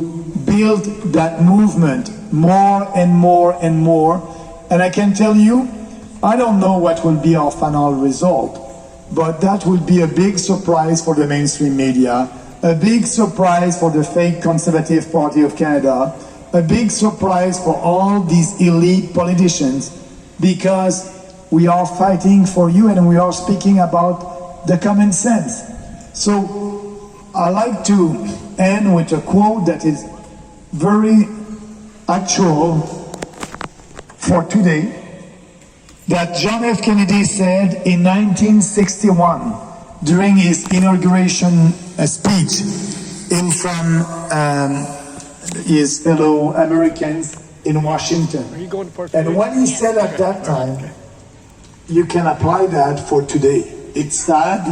F: build that movement more and more and more. And I can tell you, I don't know what will be our final result, but that will be a big surprise for the mainstream media, a big surprise for the fake Conservative Party of Canada, a big surprise for all these elite politicians, because we are fighting for you and we are speaking about the common sense. So I like to end with a quote that is very actual for today, that John F. Kennedy said in 1961 during his inauguration speech in front his fellow Americans in Washington. And what he said at that time, you can apply that for today. It's sad,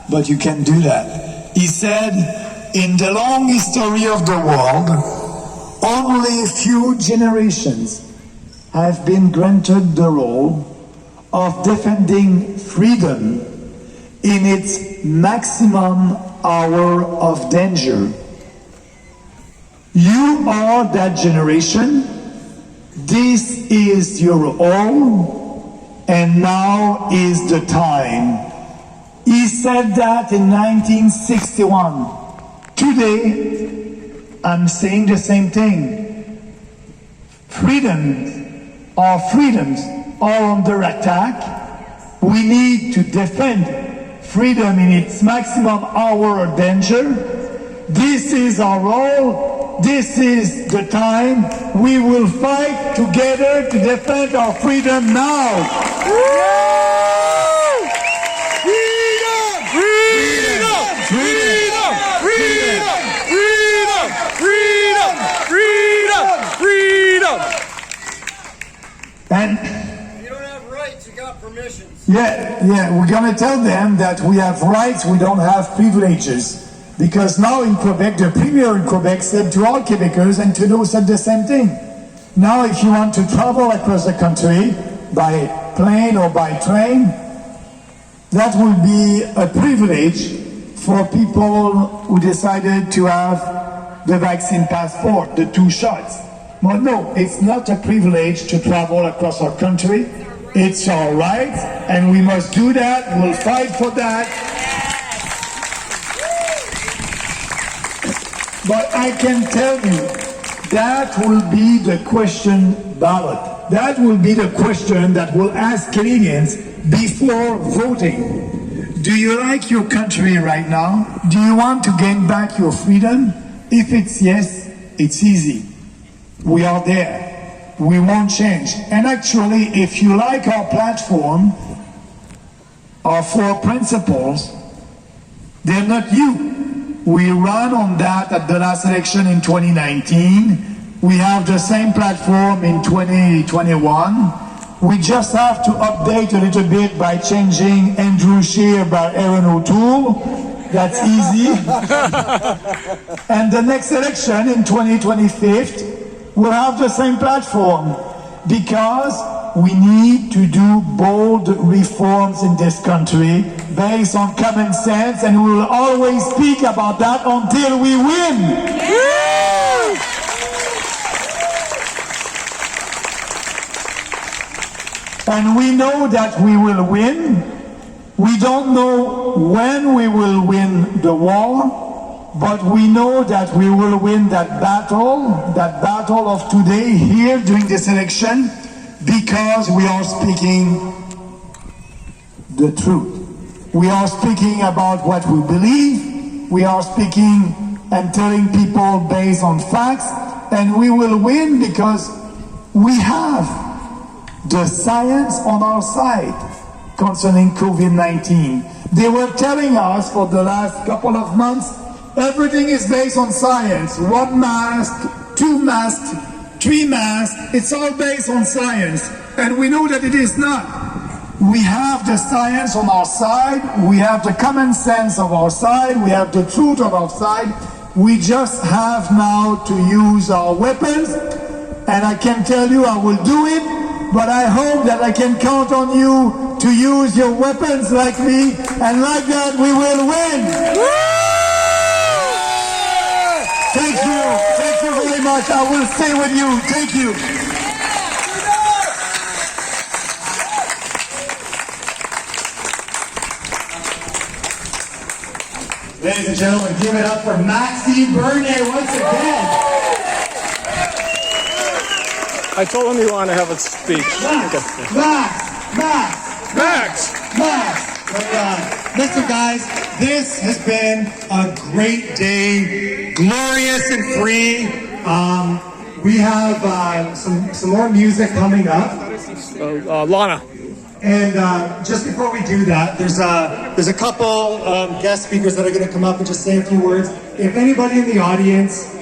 F: but you can do that. He said, in the long history of the world, only few generations have been granted the role of defending freedom in its maximum hour of danger. You are that generation. This is your all, and now is the time. He said that in 1961. Today, I'm saying the same thing. Our freedoms are under attack. We need to defend freedom in its maximum hour of danger. This is our role. This is the time. We will fight together to defend our freedom now. And
G: you don't have rights, you got permissions.
F: Yeah, we're gonna tell them that we have rights, we don't have privileges. Because now in Quebec, the Premier in Quebec said to all Quebecers, and Trudeau said the same thing. Now if you want to travel across the country by plane or by train, that will be a privilege for people who decided to have the vaccine passport, the 2 shots. But no, it's not a privilege to travel across our country. It's our right, and we must do that. We'll fight for that. But I can tell you, that will be the question ballot. That will be the question that will ask Canadians before voting. Do you like your country right now? Do you want to gain back your freedom? If it's yes, it's easy. We are there. We won't change. And actually, if you like our platform, our 4 principles, they're not you. We ran on that at the last election in 2019. We have the same platform in 2021. We just have to update a little bit by changing Andrew Scheer by Aaron O'Toole. That's easy. And the next election in 2025, we'll have the same platform because we need to do bold reforms in this country based on common sense, and we will always speak about that until we win. And we know that we will win. We don't know when we will win the war, but we know that we will win that battle of today here during this election, because we are speaking the truth. We are speaking about what we believe. We are speaking and telling people based on facts, and we will win because we have the science on our side concerning COVID-19. They were telling us for the last couple of months, everything is based on science. 1 mask, 2 masks, 3 masks, it's all based on science. And we know that it is not. We have the science on our side, we have the common sense on our side, we have the truth on our side. We just have now to use our weapons, and I can tell you I will do it. But I hope that I can count on you to use your weapons like me, and like that we will win. Thank you very much. I will stay with you. Thank you.
A: Ladies and gentlemen, give it up for Maxime once again.
C: I told him you want to have a speech.
A: Max. Listen, guys, this has been a great day, glorious and free. We have some more music coming up.
C: Lana.
A: And just before we do that, there's a couple guest speakers that are going to come up and just say a few words. If anybody in the audience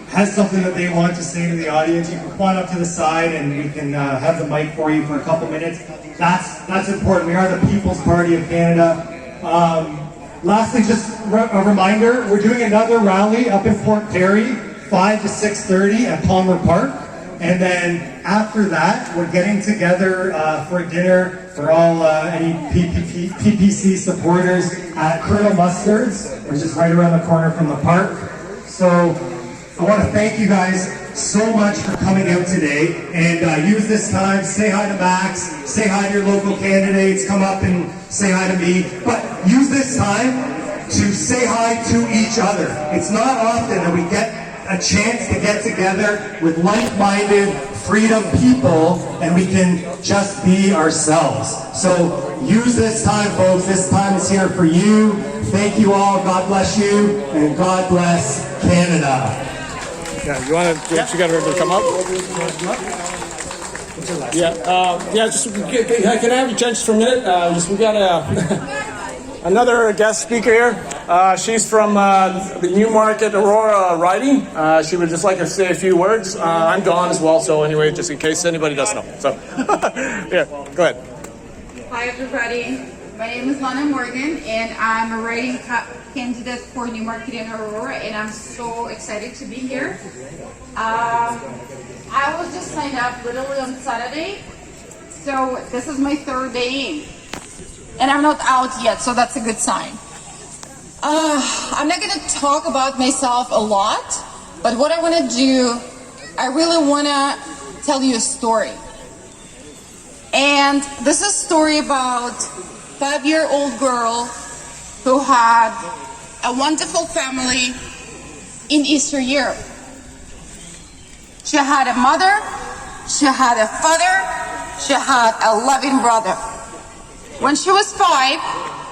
A: has something that they want to say to the audience, you can come on up to the side and we can have the mic for you for a couple minutes. That's important. We are the People's Party of Canada. Lastly, just a reminder, we're doing another rally up in Port Perry, 5 to 6:30 at Palmer Park. And then after that, we're getting together for a dinner for all any PPC supporters at Colonel Mustard's, which is right around the corner from the park. So I want to thank you guys so much for coming out today, and use this time, say hi to Max, say hi to your local candidates, come up and say hi to me, but use this time to say hi to each other. It's not often that we get a chance to get together with like-minded freedom people and we can just be ourselves. So use this time, folks. This time is here for you. Thank you all. God bless you, and God bless Canada.
C: Yeah, you got her to come up? Yeah, can I have you just for a minute? We got another guest speaker here. She's from the Newmarket Aurora riding. She would just like to say a few words. I'm gone as well, so anyway, just in case anybody doesn't know. So, yeah, go ahead.
E: Hi, everybody. My name is Lana Morgan, and I'm a riding candidate for Newmarket and Aurora, and I'm so excited to be here. I was just signed up literally on Saturday, so this is my 3rd day in. And I'm not out yet, so that's a good sign. I'm not going to talk about myself a lot, but what I want to do, I really want to tell you a story. And this is a story about a 5-year-old girl who had a wonderful family, in Eastern Europe. She had a mother, she had a father, she had a loving brother. When she was 5,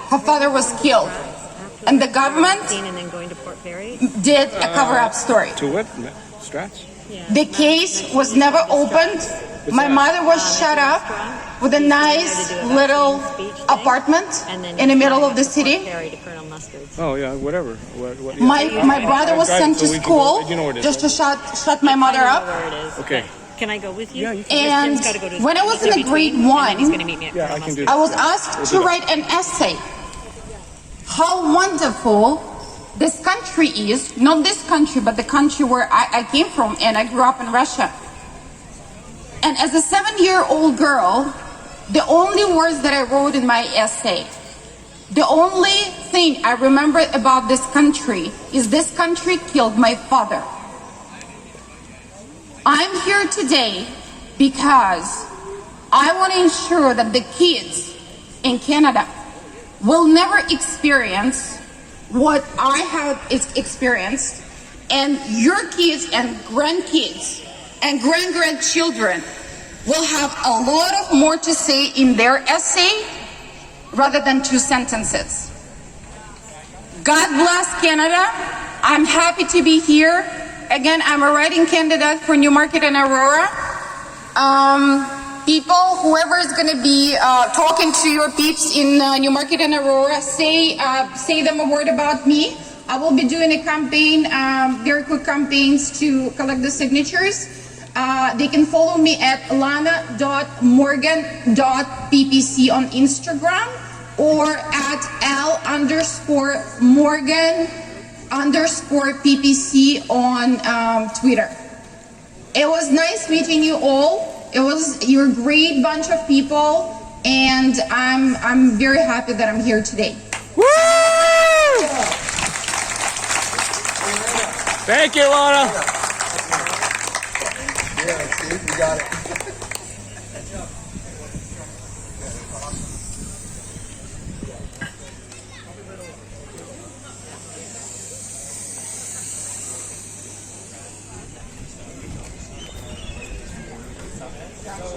E: her father was killed, and the government did a cover-up story.
C: To what? Strats?
E: The case was never opened. My mother was shut up with a nice little apartment in the middle of the city.
C: Oh yeah, whatever. Yeah.
E: My brother was sent to school just to shut my mother up.
C: Okay.
H: Can I go with you?
C: Yeah, you
E: And when I was in the grade 1,
C: Yeah, I can do that.
E: I was asked to write an essay. How wonderful this country is, not this country, but the country where I came from, and I grew up in Russia. And as a 7-year-old girl, the only words that I wrote in my essay, the only thing I remember about this country is this country killed my father. I'm here today because I want to ensure that the kids in Canada will never experience what I have experienced, and your kids and grandkids and grandchildren will have a lot of more to say in their essay rather than 2 sentences. God bless Canada. I'm happy to be here. Again, I'm a writing candidate for Newmarket and Aurora. People, whoever is going to be talking to your peeps in Newmarket and Aurora, say them a word about me. I will be doing a campaign, very quick campaigns to collect the signatures. They can follow me at lana.morgan.ppc on Instagram or at l_morgan_ppc on Twitter. It was nice meeting you all. You're a great bunch of people, and I'm very happy that I'm here today.
C: Woo! Thank you, Lana.
G: Yeah, Steve, you got it.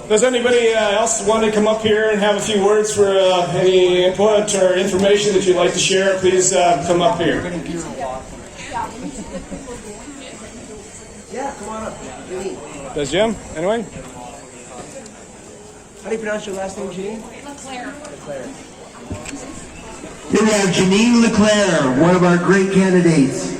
C: Does anybody else want to come up here and have a few words for any input or information that you'd like to share? Please come up here.
I: Yeah, come on up.
C: Does Jim? Anyway?
I: How do you pronounce your last name, Janine?
B: Leclerc.
I: Here we have Janine Leclerc, one of our great candidates.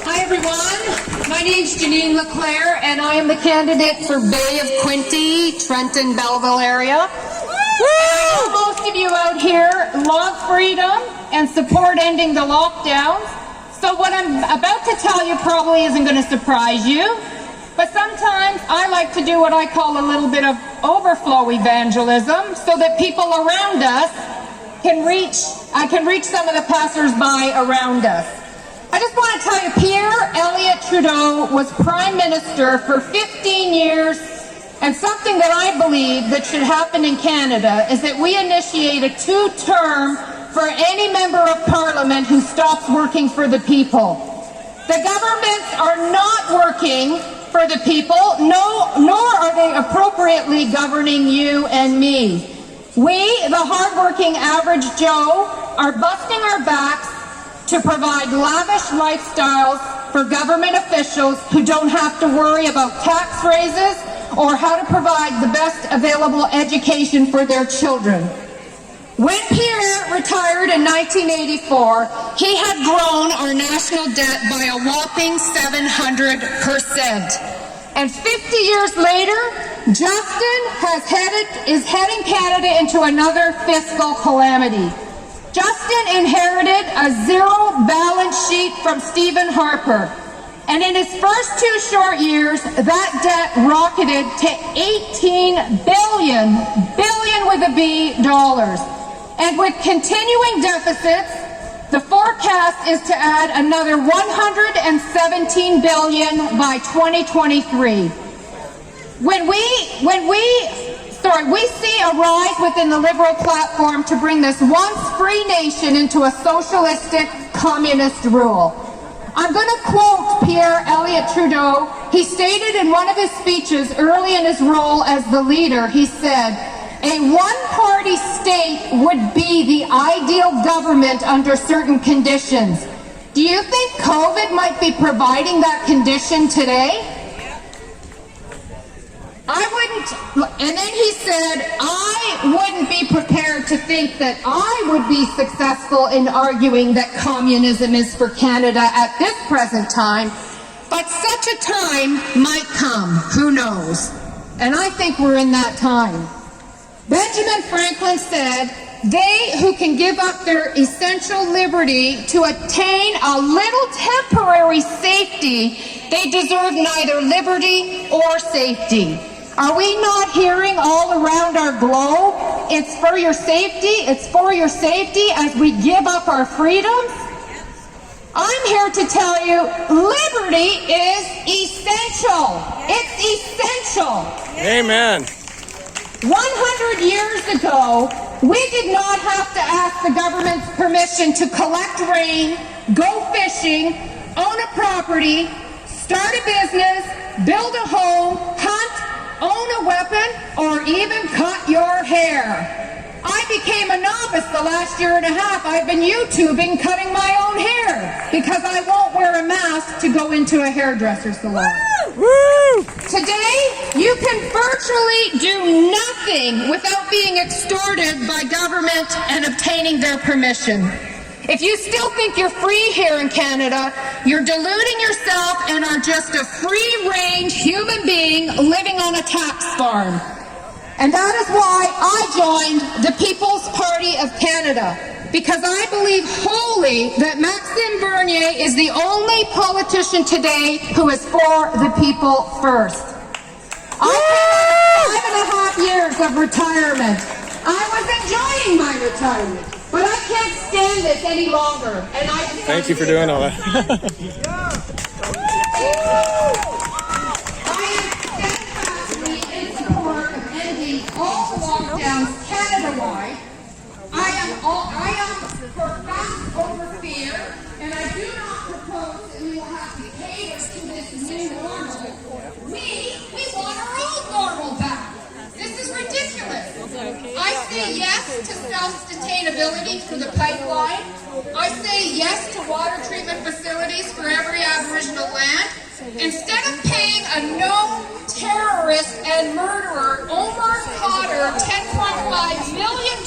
J: Hi everyone, my name's Janine Leclerc and I am the candidate for Bay of Quinte, Trenton, Belleville area. I know most of you out here love freedom and support ending the lockdowns, so what I'm about to tell you probably isn't going to surprise you, but sometimes I like to do what I call a little bit of overflow evangelism so that people around us can reach some of the passers-by around us. I just want to tell you, Pierre Elliott Trudeau was Prime Minister for 15 years, and something that I believe that should happen in Canada is that we initiate a 2-term for any member of Parliament who stops working for the people. The governments are not working for the people, nor are they appropriately governing you and me. We, the hardworking average Joe, are busting our backs to provide lavish lifestyles for government officials who don't have to worry about tax raises or how to provide the best available education for their children. When Pierre retired in 1984, he had grown our national debt by a whopping 700%. And 50 years later, Justin is heading Canada into another fiscal calamity. Justin inherited a zero balance sheet from Stephen Harper. And in his first 2 short years, that debt rocketed to $18 billion with a B, dollars. And with continuing deficits, the forecast is to add another $117 billion by 2023. When we we see a rise within the Liberal platform to bring this once free nation into a socialistic, communist rule. I'm going to quote Pierre Elliott Trudeau. He stated in one of his speeches early in his role as the leader, he said, "A one-party state would be the ideal government under certain conditions." Do you think COVID might be providing that condition today? I wouldn't, and then he said, I wouldn't be prepared to think that I would be successful in arguing that communism is for Canada at this present time, but such a time might come, who knows? And I think we're in that time. Benjamin Franklin said, "They who can give up their essential liberty to attain a little temporary safety, they deserve neither liberty or safety." Are we not hearing all around our globe? It's for your safety, it's for your safety as we give up our freedoms? I'm here to tell you, liberty is essential. It's essential.
C: Amen.
J: 100 years ago, we did not have to ask the government's permission to collect rain, go fishing, own a property, start a business, build a home, hunt, own a weapon, or even cut your hair. I became a novice the last year and a half. I've been YouTubing cutting my own hair because I won't wear a mask to go into a hairdresser salon.
C: Woo!
J: Today, you can virtually do nothing without being extorted by government and obtaining their permission. If you still think you're free here in Canada, you're deluding yourself and are just a free-range human being living on a tax farm. And that is why I joined the People's Party of Canada, because I believe wholly that Maxime Bernier is the only politician today who is for the people first. I came out of 5.5 years of retirement. I was enjoying my retirement, but I can't stand this any longer. And
C: Thank you for doing all that.
J: I am steadfastly in support of ending all the lockdowns Canada-wide. I am for facts over fear, and I do not propose that we will have to cater to this new normal. We want our old normal back. This is ridiculous. I say yes to self-sustainability through the pipeline. I say yes to water treatment facilities for every Aboriginal land. Instead of paying a known terrorist and murderer, Omar Khadr, $10.5 million,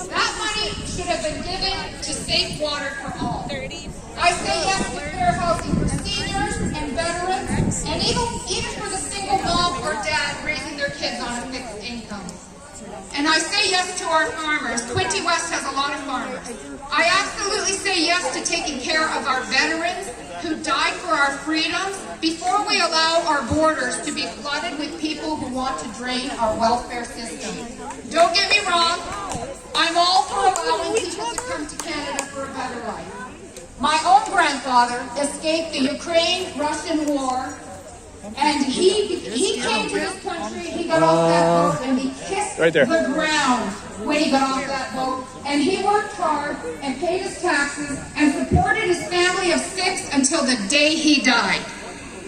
J: that money should have been given to safe water for all. I say yes to fair housing for seniors and veterans, and even for the single mom or dad raising their kids on a fixed income. And I say yes to our farmers. Quinte West has a lot of farmers. I absolutely say yes to taking care of our veterans who died for our freedoms before we allow our borders to be flooded with people who want to drain our welfare system. Don't get me wrong, I'm all for allowing people to come to Canada for a better life. My own grandfather escaped the Ukraine-Russian war, and he came to this country, he got off that boat, and he kissed the ground when he got off that boat. And he worked hard and paid his taxes and supported his family of 6 until the day he died.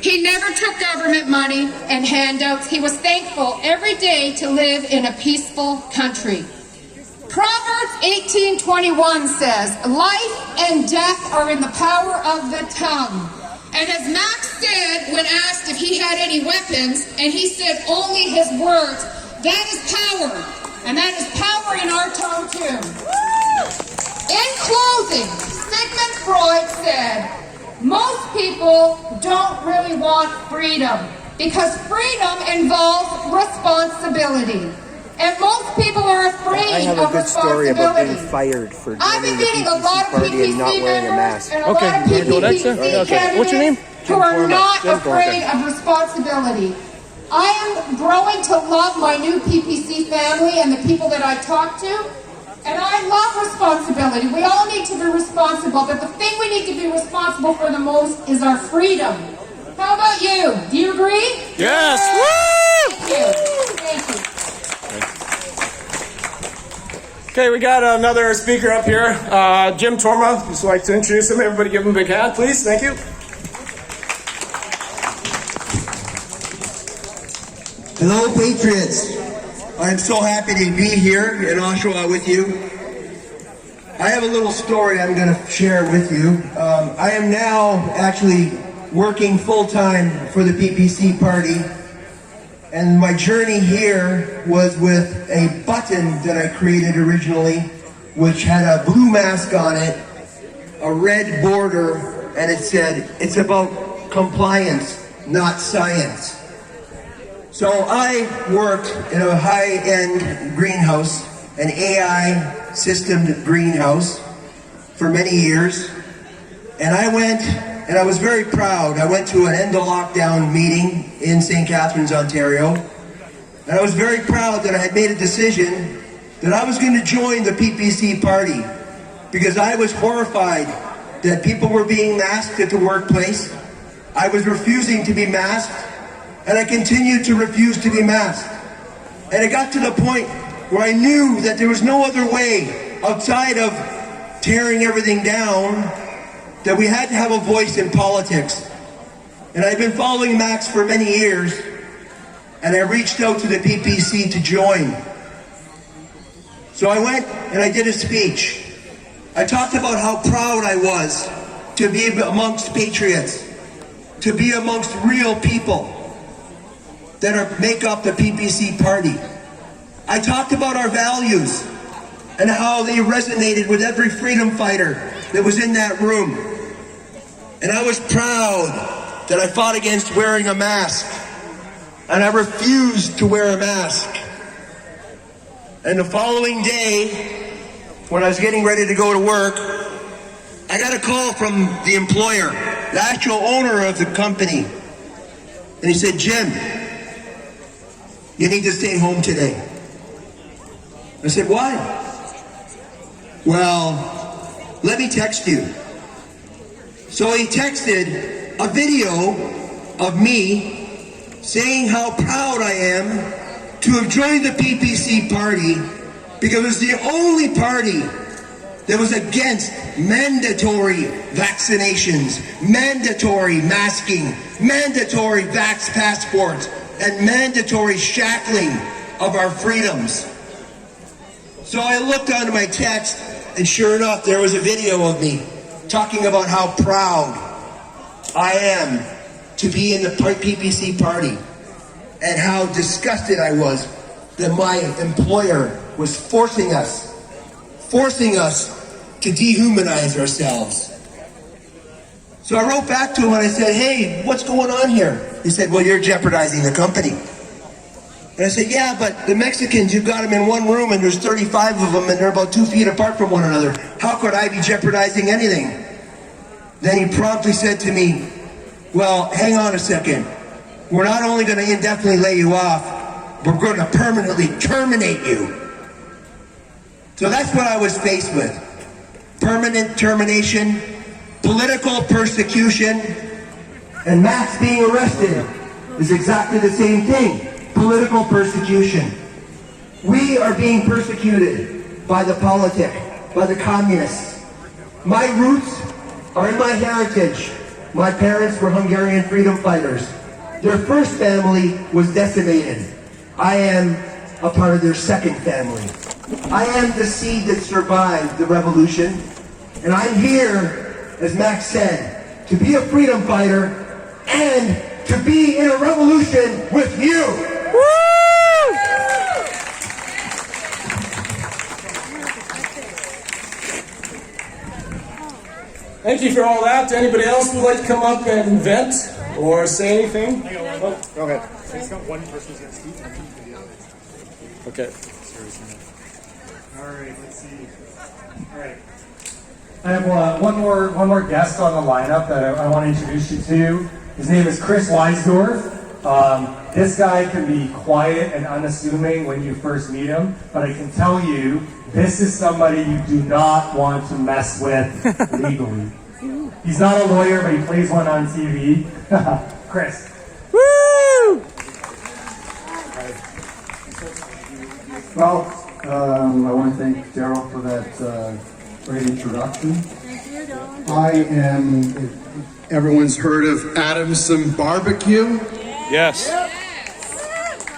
J: He never took government money and handouts. He was thankful every day to live in a peaceful country. Proverbs 18:21 says, "Life and death are in the power of the tongue." And as Max said when asked if he had any weapons, and he said only his words, that is power. And that is power in our tongue too. In closing, Sigmund Freud said, most people don't really want freedom because freedom involves responsibility. And most people are afraid of responsibility.
I: I have a good story about being fired for joining the PPC party and not wearing a mask.
J: And a lot of PPC candidates
C: What's your name?
J: who are not afraid of responsibility. I am growing to love my new PPC family and the people that I talk to, and I love responsibility. We all need to be responsible, but the thing we need to be responsible for the most is our freedom. How about you? Do you agree?
C: Yes! Woo!
J: Thank you. Thank you.
C: Okay, we got another speaker up here, Jim Torma. Just like to introduce him. Everybody give him a big hand, please. Thank you.
H: Hello, Patriots. I'm so happy to be here in Oshawa with you. I have a little story I'm going to share with you. I am now actually working full-time for the PPC party, and my journey here was with a button that I created originally, which had a blue mask on it, a red border, and it said, "It's about compliance, not science." So I worked in a high-end greenhouse, an AI systemed greenhouse, for many years. And I went, and I was very proud. I went to an end of lockdown meeting in St. Catharines, Ontario. And I was very proud that I had made a decision that I was going to join the PPC party, because I was horrified that people were being masked at the workplace. I was refusing to be masked. And I continued to refuse to be masked. And it got to the point where I knew that there was no other way outside of tearing everything down, that we had to have a voice in politics. And I've been following Max for many years, and I reached out to the PPC to join. So I went and I did a speech. I talked about how proud I was to be amongst patriots, to be amongst real people that make up the PPC party. I talked about our values and how they resonated with every freedom fighter that was in that room. And I was proud that I fought against wearing a mask, and I refused to wear a mask. And the following day, when I was getting ready to go to work, I got a call from the employer, the actual owner of the company. And he said, "Jim, you need to stay home today." I said, "Why?" "Well, let me text you." So he texted a video of me saying how proud I am to have joined the PPC party, because it was the only party that was against mandatory vaccinations, mandatory masking, mandatory vax passports, and mandatory shackling of our freedoms. So I looked onto my text, and sure enough, there was a video of me talking about how proud I am to be in the PPC party, and how disgusted I was that my employer was forcing us to dehumanize ourselves. So I wrote back to him and I said, "Hey, what's going on here?" He said, "Well, you're jeopardizing the company." And I said, "Yeah, but the Mexicans, you've got them in one room and there's 35 of them and they're about 2 feet apart from one another. How could I be jeopardizing anything?" Then he promptly said to me, "Well, hang on a second. We're not only going to indefinitely lay you off, we're going to permanently terminate you." So that's what I was faced with. Permanent termination, political persecution, and Max being arrested is exactly the same thing. Political persecution. We are being persecuted by the politic, by the communists. My roots are in my heritage. My parents were Hungarian freedom fighters. Their first family was decimated. I am a part of their second family. I am the seed that survived the revolution, and I'm here, as Max said, to be a freedom fighter and to be in a revolution with you. Woo!
C: Thank you for all that. Anybody else who would like to come up and vent or say anything? Oh, go ahead.
K: I just got one person who's going to speak.
C: Okay.
K: All right, let's see. All right.
L: I have one more guest on the lineup that I want to introduce you to. His name is Chris Weisdorf. This guy can be quiet and unassuming when you first meet him, but I can tell you, this is somebody you do not want to mess with legally. He's not a lawyer, but he plays one on TV. Chris.
C: Woo!
L: Well,
M: I want to thank Darryl for that great introduction. I am, everyone's heard of Adamson Barbecue?
C: Yes.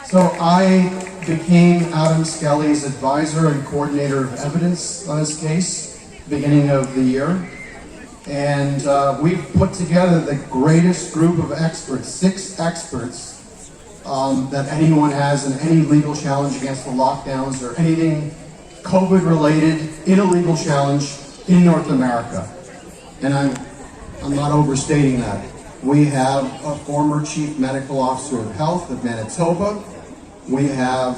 M: So I became Adam Skelly's advisor and coordinator of evidence on this case, beginning of the year. And we've put together the greatest group of experts, 6 experts, that anyone has in any legal challenge against the lockdowns or anything COVID-related in a legal challenge in North America. And I'm not overstating that. We have a former Chief Medical Officer of Health of Manitoba. We have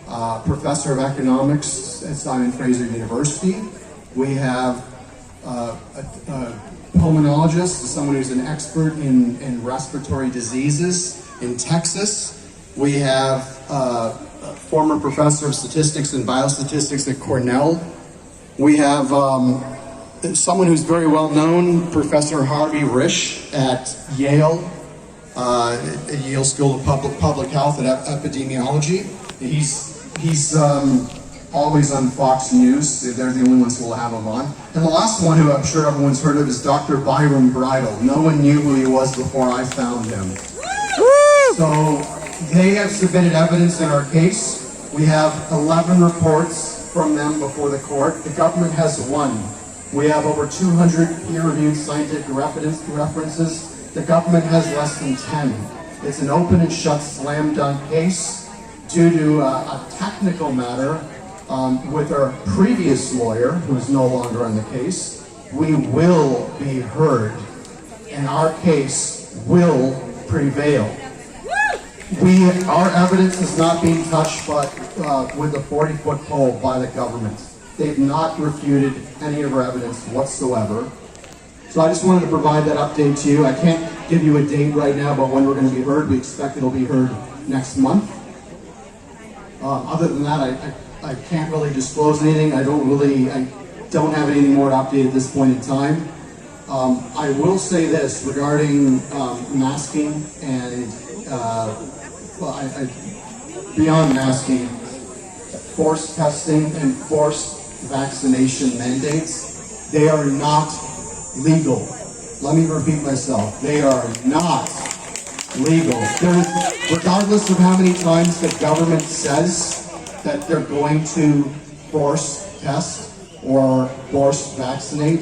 M: a Professor of Economics at Simon Fraser University. We have a pulmonologist, someone who's an expert in respiratory diseases in Texas. We have a former professor of statistics and biostatistics at Cornell. We have someone who's very well known, Professor Harvey Risch at Yale, at Yale School of Public Health and Epidemiology. He's always on Fox News. They're the only ones who will have him on. And the last one, who I'm sure everyone's heard of, is Dr. Byram Bridle. No one knew who he was before I found him. So they have submitted evidence in our case. We have 11 reports from them before the court. The government has 1. We have over 200 peer-reviewed scientific references. The government has less than 10. It's an open and shut slam dunk case due to a technical matter with our previous lawyer, who is no longer on the case. We will be heard, and our case will prevail. Our evidence is not being touched but with a 40-foot pole by the government. They've not refuted any of our evidence whatsoever. So I just wanted to provide that update to you. I can't give you a date right now about when we're going to be heard. We expect it'll be heard next month. Other than that, I can't really disclose anything. I don't have anything more to update at this point in time. I will say this regarding masking and beyond masking, forced testing and forced vaccination mandates. They are not legal. Let me repeat myself. They are not legal. Regardless of how many times the government says that they're going to force test or force vaccinate,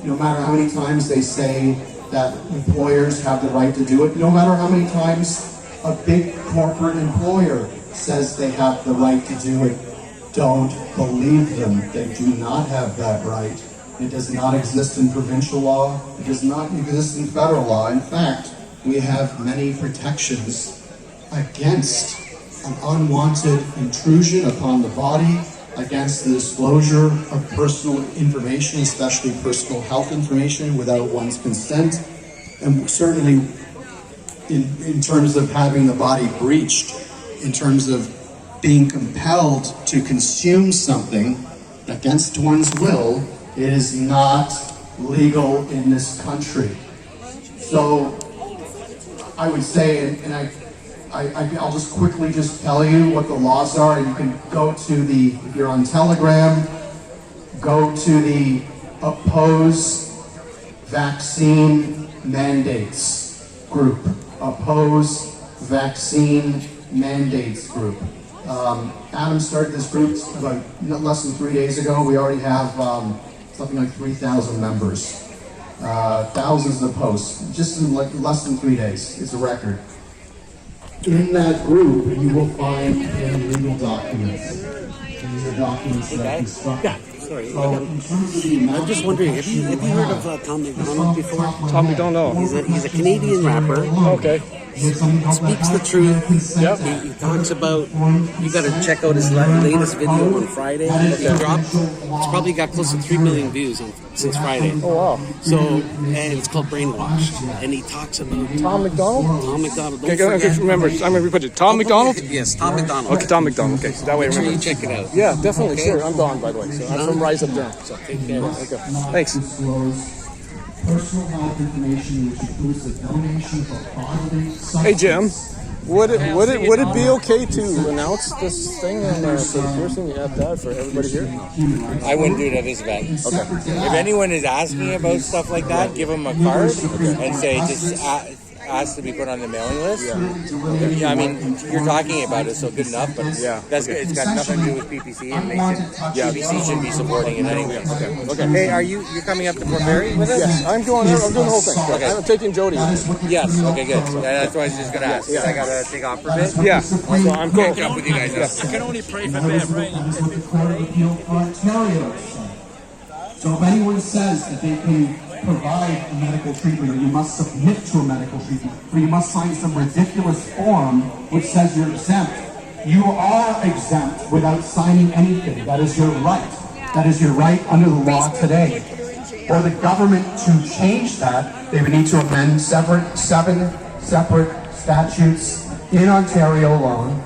M: no matter how many times they say that employers have the right to do it, no matter how many times a big corporate employer says they have the right to do it, don't believe them. They do not have that right. It does not exist in provincial law. It does not exist in federal law. In fact, we have many protections against an unwanted intrusion upon the body, against the disclosure of personal information, especially personal health information, without one's consent, and certainly in terms of having the body breached, in terms of being compelled to consume something against one's will. It is not legal in this country. So I would say, and I'll just quickly just tell you what the laws are. You can go to if you're on Telegram, go to the Oppose Vaccine Mandates group. Oppose Vaccine Mandates group. Adam started this group about less than 3 days ago. We already have something like 3,000 members. Thousands of posts, just in less than 3 days. It's a record. In that group, you will find legal documents. These are documents that construct.
I: Yeah, sorry. I'm just wondering, have you heard of Tom MacDonald before?
C: Tom MacDonald.
I: He's a Canadian rapper.
C: Okay.
I: He speaks the truth. Yep. He talks about, you got to check out his latest video on Friday that he dropped. It's probably got close to 3 million views since Friday.
C: Oh, wow.
I: So, and it's called Brainwashed. And he talks about
C: Tom MacDonald?
I: Tom MacDonald.
C: Okay, remember, I'm going to repeat it. Tom MacDonald?
I: Yes, Tom MacDonald.
C: Okay, Tom MacDonald. Okay, so that way I remember.
I: Make sure you check it out.
C: Yeah, definitely.
I: Okay.
C: Sure. I'm Don, by the way. So I'm from Rise Up Durham. So
I: take care.
C: Okay. Thanks.
M: Personal health information, which includes the donation of bodily substance.
C: Hey, Jim. Would it be okay to announce this thing and for the person you have that for everybody here?
N: I wouldn't do it at this event.
C: Okay.
N: If anyone is asking about stuff like that, give them a card and say just ask to be put on the mailing list. Yeah. I mean, you're talking about it, so good enough. But it's got nothing to do with PPC, and PPC should be supporting it anyway.
C: Okay.
N: Hey, you're coming up to Port Perry with us?
C: Yes, I'm doing the whole thing. Okay. I'm taking Jody.
N: Yes. Okay. Good. That's what I was just gonna ask. I gotta take off for a bit.
C: Yeah. So I'm cool.
N: Catch up with you guys.
C: Yes.
O: You can only pray for them, right?
M: So if anyone says that they can provide a medical treatment, or you must submit to a medical treatment, or you must sign some ridiculous form which says you're exempt, you are exempt without signing anything. That is your right. That is your right under the law today. For the government to change that, they would need to amend seven separate statutes in Ontario alone,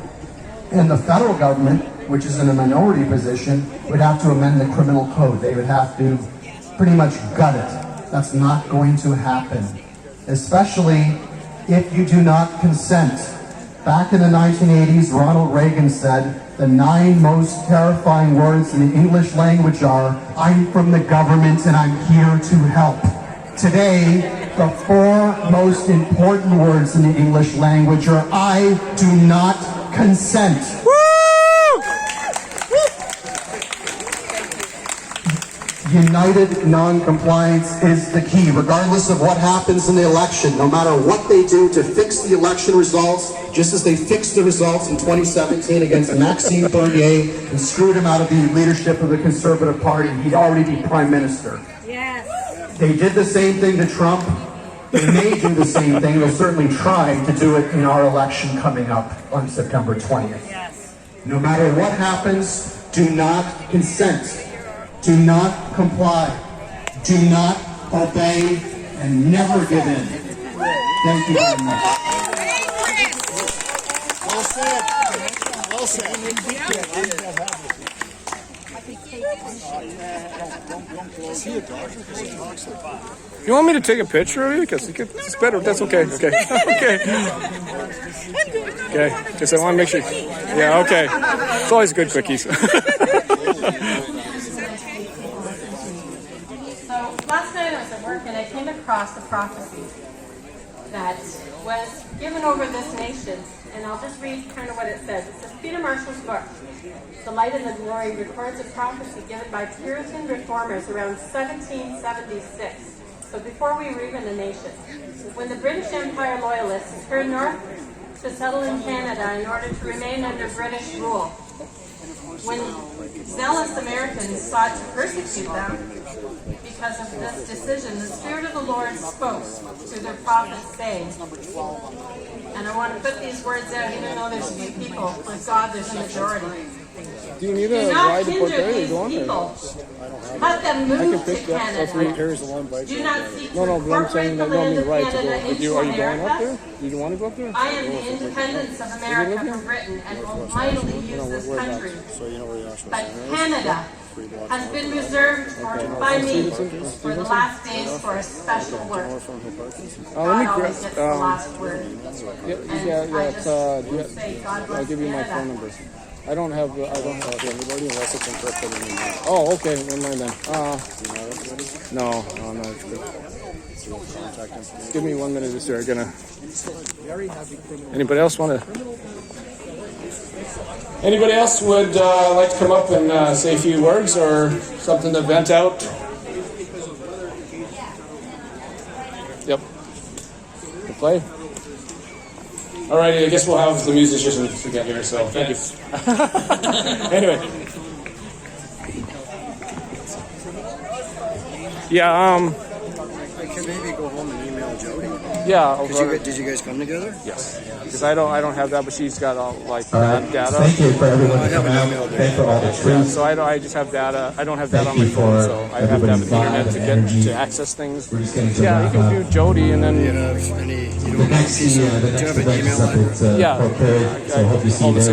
M: and the federal government, which is in a minority position, would have to amend the criminal code. They would have to pretty much gut it. That's not going to happen, especially if you do not consent. Back in the 1980s, Ronald Reagan said the 9 most terrifying words in the English language are, "I'm from the government and I'm here to help." Today, the 4 most important words in the English language are, "I do not consent." United non-compliance is the key, regardless of what happens in the election. No matter what they do to fix the election results, just as they fixed the results in 2017 against Maxime and screwed him out of the leadership of the Conservative Party, he'd already be Prime Minister.
B: Yes.
M: They did the same thing to Trump. They may do the same thing. They'll certainly try to do it in our election coming up on September 20th.
B: Yes.
M: No matter what happens, do not consent. Do not comply. Do not obey, and never give in. Thank you very much.
O: Well said. Well said.
C: You want me to take a picture of you? Because it's better. That's okay. Okay. Okay. Okay. Because I want to make sure. Yeah. Okay. It's always good quickies.
P: Last night I was at work and I came across a prophecy that was given over this nation, and I'll just read kind of what it says. It says, Peter Marshall's book, The Light and the Glory, records a prophecy given by Puritan reformers around 1776, so before we were even a nation, when the British Empire loyalists turned north to settle in Canada in order to remain under British rule. When zealous Americans sought to persecute them because of this decision, the Spirit of the Lord spoke to their prophets, saying, and I want to put these words out, even though there's few people, with God there's a majority.
C: Do you need
P: Do
C: a
P: not
C: ride to Port
P: hinder
C: Perry?
P: these
C: Go on there.
P: people. Let them move to Canada. Do not seek to
C: No, but I'm saying
P: incorporate the
C: that
P: land of
C: right to
P: Canada
C: go.
P: into
C: Are you going up there?
P: America.
C: Do you want to go up there?
P: I am the independence of America from Britain and will mightily use this country. But Canada has been reserved by me for the last days for a special work. God always gets the last word.
C: I'll give you my phone number. I don't have anybody unless it's encrypted in email. Oh, okay, never mind then. No, it's good. Just give me 1 minute, just here. Anybody else want to? Anybody else would like to come up and say a few words or something to vent out? Yep. Good play. Alrighty, I guess we'll have the musicians again here, so thank you. Anyway. Yeah,
G: I can maybe go home and email Jody.
C: Yeah.
G: Did you guys come together?
C: Yes. Because I don't have that, but she's got all data.
Q: Thank you for everyone to come out. Thank you for all the truth.
C: Yeah, so I just have data. I don't have that on my phone, so I have to have the internet to access things. Yeah, you can do Jody and then.
Q: The next event is up at Port Perry, so I hope you see you there.